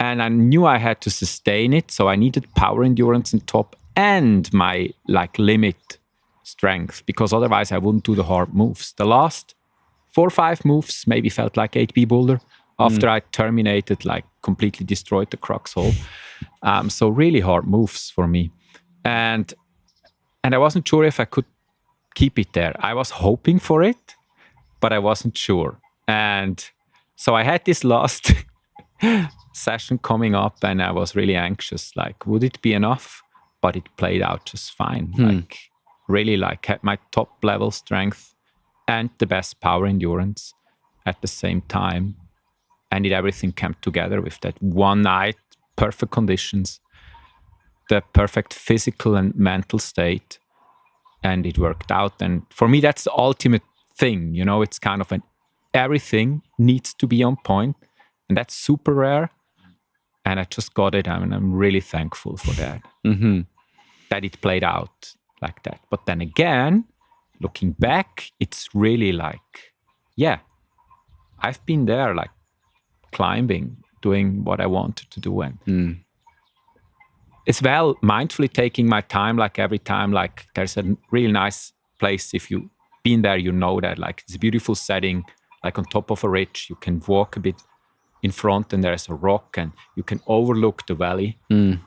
And I knew I had to sustain it. So I needed power endurance on top and my like limit strength, because otherwise I wouldn't do the hard moves. The last 4 or 5 moves maybe felt like 8B boulder after I terminated, like completely destroyed the crux hole. So really hard moves for me. And I wasn't sure if I could keep it there. I was hoping for it, but I wasn't sure. And so I had this last session coming up and I was really anxious. Like, would it be enough? But it played out just fine. Like, really like had my top level strength and the best power endurance at the same time. and everything came together with that one night, perfect conditions, the perfect physical and mental state, and it worked out. And for me, that's the ultimate thing. It's kind of everything needs to be on point, and that's super rare. And I just got it. I'm really thankful for that, that it played out like that. But then again, looking back, it's really like, yeah, I've been there, like climbing, doing what I wanted to do. And as well, mindfully taking my time, like every time, like there's a really nice place. If you've been there, you know that, like it's a beautiful setting, like on top of a ridge. You can walk a bit in front and there's a rock and you can overlook the valley. And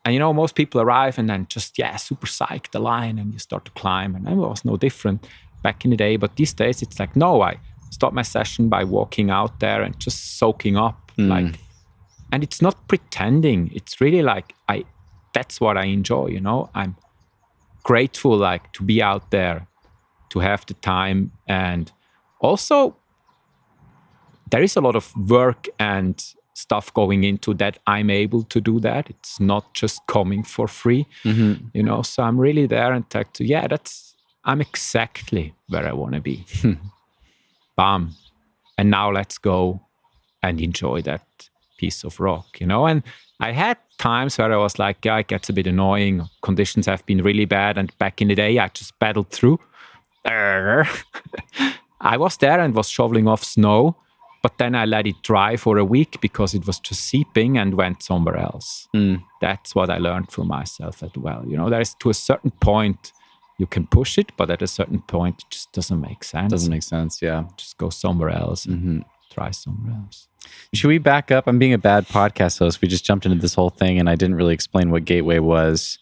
most people arrive and then just, super psyched the line and you start to climb. And it was no different back in the day. But these days it's like, no, I start my session by walking out there and just soaking up. Like, and it's not pretending. It's really like, that's what I enjoy, I'm grateful, like, to be out there, to have the time. And also, there is a lot of work and stuff going into that. I'm able to do that. It's not just coming for free, so I'm really there and I'm exactly where I want to be. Bam. And now let's go and enjoy that piece of rock, And I had times where I was like, it gets a bit annoying. Conditions have been really bad. And back in the day, I just battled through. I was there and was shoveling off snow. But then I let it dry for a week because it was just seeping and went somewhere else. That's what I learned from myself as well. There's to a certain point you can push it, but at a certain point it just doesn't make sense. Doesn't make sense, yeah. Just go somewhere else and try somewhere else. Should we back up? I'm being a bad podcast host. We just jumped into this whole thing and I didn't really explain what Gateway was.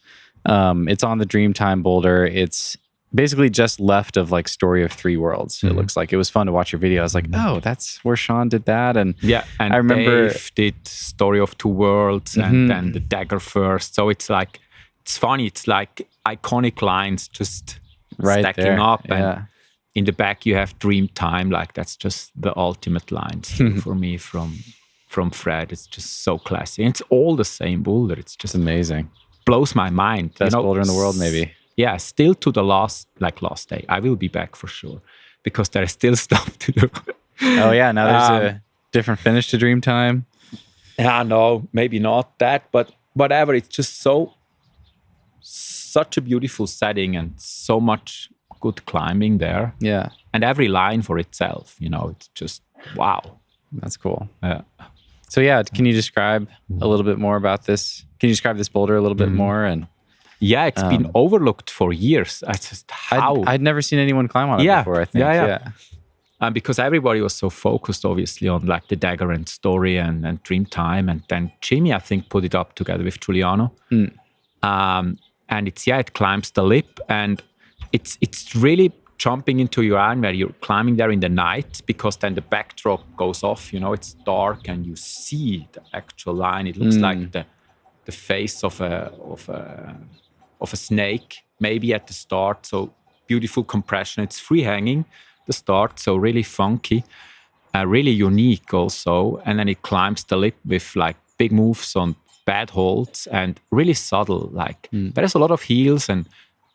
It's on the Dreamtime boulder. It's basically just left of like Story of Three Worlds. It looks like. It was fun to watch your video. I was like, oh, that's where Sean did that. And and I remember Dave did Story of Two Worlds and then the Dagger first. So it's like, it's funny. It's like iconic lines just stacking there up. And in the back you have Dreamtime. Like that's just the ultimate lines for me from Fred. It's just so classy. And it's all the same boulder. It's just amazing. Blows my mind. Best boulder in the world, maybe. Yeah, still to the last day. I will be back for sure because there is still stuff to do. Oh yeah, now there's a different finish to Dreamtime. Yeah, no, maybe not that, but whatever. It's just such a beautiful setting and so much good climbing there. Yeah, and every line for itself. It's just wow. That's cool. Yeah. So yeah, can you describe a little bit more about this? Can you describe this boulder a little bit more and? Yeah, it's been overlooked for years. I'd never seen anyone climb on it before, I think. Yeah. Because everybody was so focused, obviously, on like the Dagger and Story and Dreamtime. And then Jimmy, I think, put it up together with Giuliano. And it climbs the lip. And it's really jumping into your line where you're climbing there in the night because then the backdrop goes off. It's dark and you see the actual line. It looks like the face of a snake, maybe at the start. So beautiful compression. It's free hanging, the start. So really funky, really unique also. And then it climbs the lip with like big moves on bad holds and really subtle. Like there's a lot of heels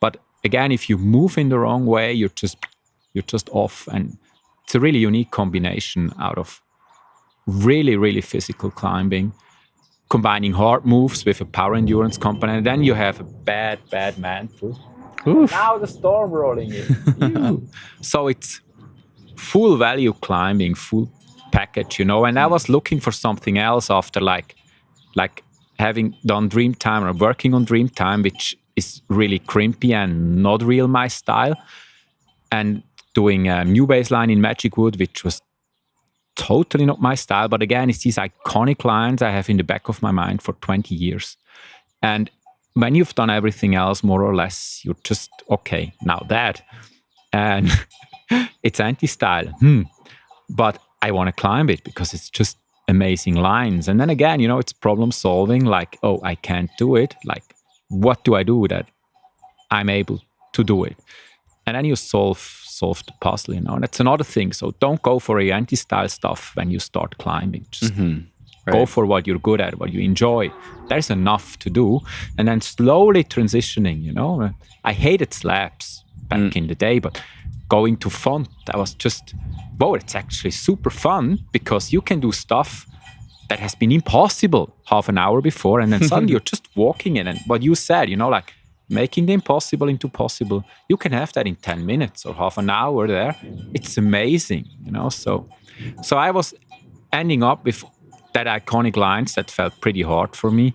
but again, if you move in the wrong way, you're just off. And it's a really unique combination out of really, really physical climbing, combining hard moves with a power endurance component. And then you have a bad mantle. Oof. Now the storm rolling in. So it's full value climbing, full package, And I was looking for something else after like having done Dreamtime or working on Dreamtime, which is really crimpy and not real my style. And doing a new baseline in Magic Wood, which was totally not my style. But again, it's these iconic lines I have in the back of my mind for 20 years. And when you've done everything else, more or less, you're just, okay, now that. And it's anti-style. But I want to climb it because it's just amazing lines. And then again, it's problem solving. Like, oh, I can't do it. Like, what do I do that I'm able to do it? And then you solve solved the puzzle, And that's another thing. So don't go for a anti-style stuff when you start climbing. Just go for what you're good at, what you enjoy. There's enough to do. And then slowly transitioning, I hated slabs back in the day, but going to font, I was just, it's actually super fun because you can do stuff that has been impossible half an hour before. And then suddenly you're just walking in. And what you said, like making the impossible into possible, you can have that in 10 minutes or half an hour there. It's amazing, So I was ending up with that iconic lines that felt pretty hard for me.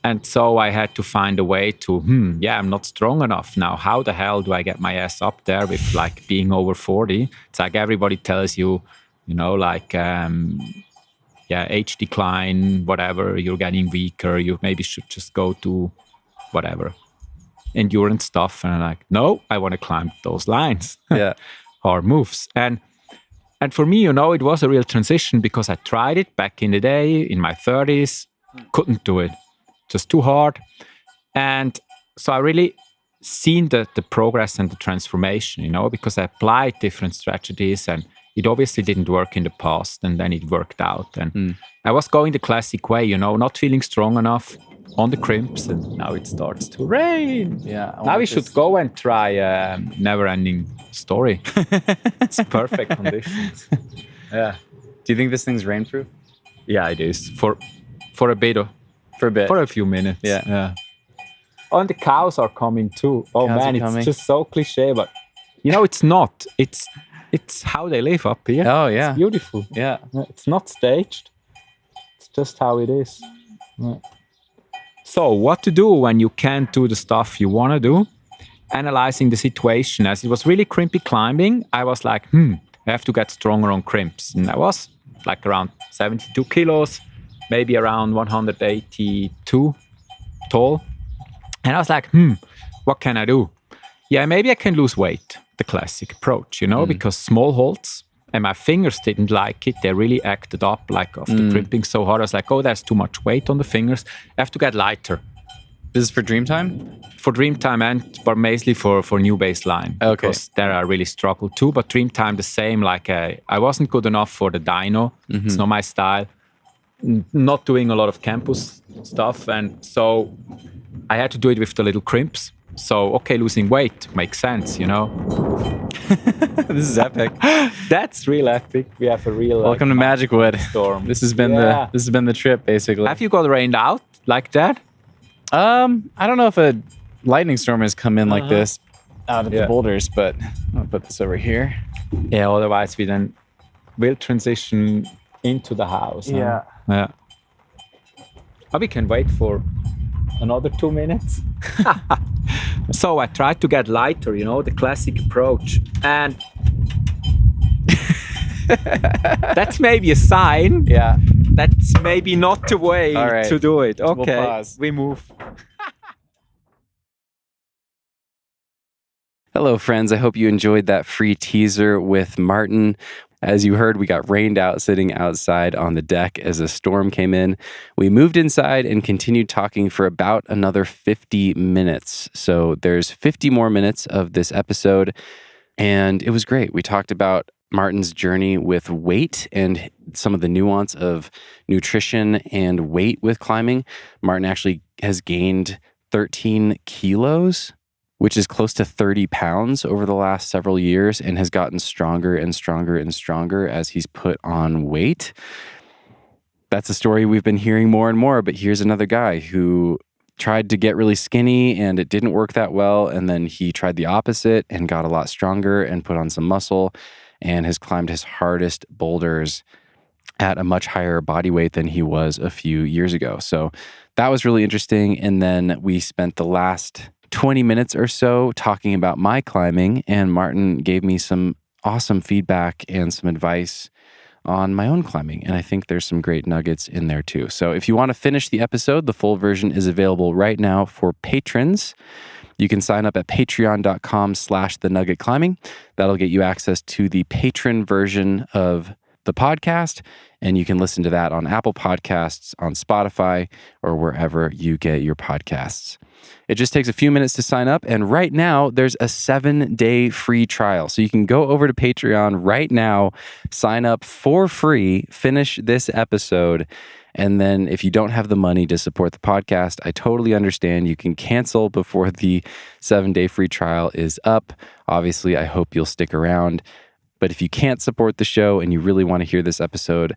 And so I had to find a way to, I'm not strong enough now. How the hell do I get my ass up there with like being over 40? It's like everybody tells you, age decline, whatever, you're getting weaker. You maybe should just go to whatever, endurance stuff. And I'm like, no, I want to climb those lines. Yeah. Hard moves. And for me, it was a real transition because I tried it back in the day, in my 30s, couldn't do it. Just too hard. And so I really seen the progress and the transformation, because I applied different strategies and it obviously didn't work in the past and then it worked out. And I was going the classic way, not feeling strong enough on the crimps, and now it starts to rain. Yeah. Now we should go and try Never-Ending Story. It's perfect conditions. Yeah. Do you think this thing's rainproof? Yeah, it is. For a bit. For a few minutes. Yeah. Oh, and the cows are coming too. Oh cows man, it's just so cliche, but it's not. It's how they live up here. Oh yeah. It's beautiful. Yeah. It's not staged. It's just how it is. Yeah. So what to do when you can't do the stuff you want to do? Analyzing the situation. As it was really crimpy climbing, I was like, I have to get stronger on crimps. And I was like around 72 kilos, maybe around 182 tall. And I was like, what can I do? Yeah, maybe I can lose weight. The classic approach, because small holds, and my fingers didn't like it. They really acted up like after crimping so hard. I was like, there's too much weight on the fingers. I have to get lighter. This is for Dreamtime? For Dreamtime, but mainly for new baseline. Okay. Because there I really struggled too. But Dreamtime the same. Like I wasn't good enough for the dyno. It's not my style. Not doing a lot of campus stuff, and so I had to do it with the little crimps. So, losing weight makes sense, This is epic. That's real epic. We have a real welcome to Magic Wood storm. This has been the trip basically. Have you got rained out like that? I don't know if a lightning storm has come in like this out of the boulders, but I'll put this over here. Yeah, otherwise we then will transition into the house. Yeah. Yeah. Oh, we can wait for another 2 minutes. So I tried to get lighter, the classic approach. And that's maybe a sign. Yeah. That's maybe not the way to do it. Okay, we'll pause. We move. Hello, friends. I hope you enjoyed that free teaser with Martin. As you heard, we got rained out sitting outside on the deck as a storm came in. We moved inside and continued talking for about another 50 minutes. So there's 50 more minutes of this episode, and it was great. We talked about Martin's journey with weight and some of the nuance of nutrition and weight with climbing. Martin actually has gained 13 kilos, which is close to 30 pounds over the last several years, and has gotten stronger and stronger and stronger as he's put on weight. That's a story we've been hearing more and more, but here's another guy who tried to get really skinny and it didn't work that well, and then he tried the opposite and got a lot stronger and put on some muscle and has climbed his hardest boulders at a much higher body weight than he was a few years ago. So that was really interesting. And then we spent the last 20 minutes or so talking about my climbing, and Martin gave me some awesome feedback and some advice on my own climbing. And I think there's some great nuggets in there too. So if you want to finish the episode, the full version is available right now for patrons. You can sign up at patreon.com/thenuggetclimbing. That'll get you access to the patron version of the podcast, and you can listen to that on Apple Podcasts, on Spotify, or wherever you get your podcasts. It just takes a few minutes to sign up, and right now there's a 7-day free trial. So you can go over to Patreon right now, sign up for free, finish this episode, and then if you don't have the money to support the podcast, I totally understand. You can cancel before the 7-day free trial is up. Obviously, I hope you'll stick around. But if you can't support the show and you really want to hear this episode,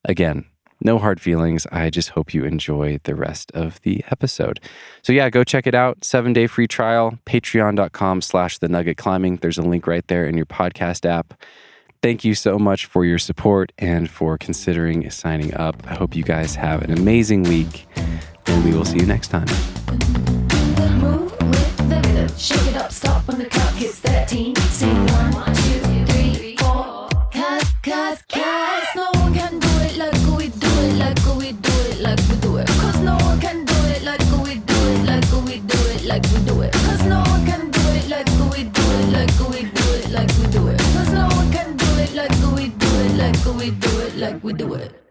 again, no hard feelings. I just hope you enjoy the rest of the episode. So yeah, go check it out. 7-day free trial, patreon.com/thenuggetclimbing. There's a link right there in your podcast app. Thank you so much for your support and for considering signing up. I hope you guys have an amazing week, and we will see you next time. Move with the rhythm. Shake it up, stop when the clock hits 13. Sing 1, 2, 3, 4. Cause no one can do it like we do it, like we do it, like we do it. Cause no one can do it like we do it, like we do it, like we do it. Cause no one can do it like we do it, like we do it, like we do it. Cause no one can do it like we do it, like we do it, like we do it.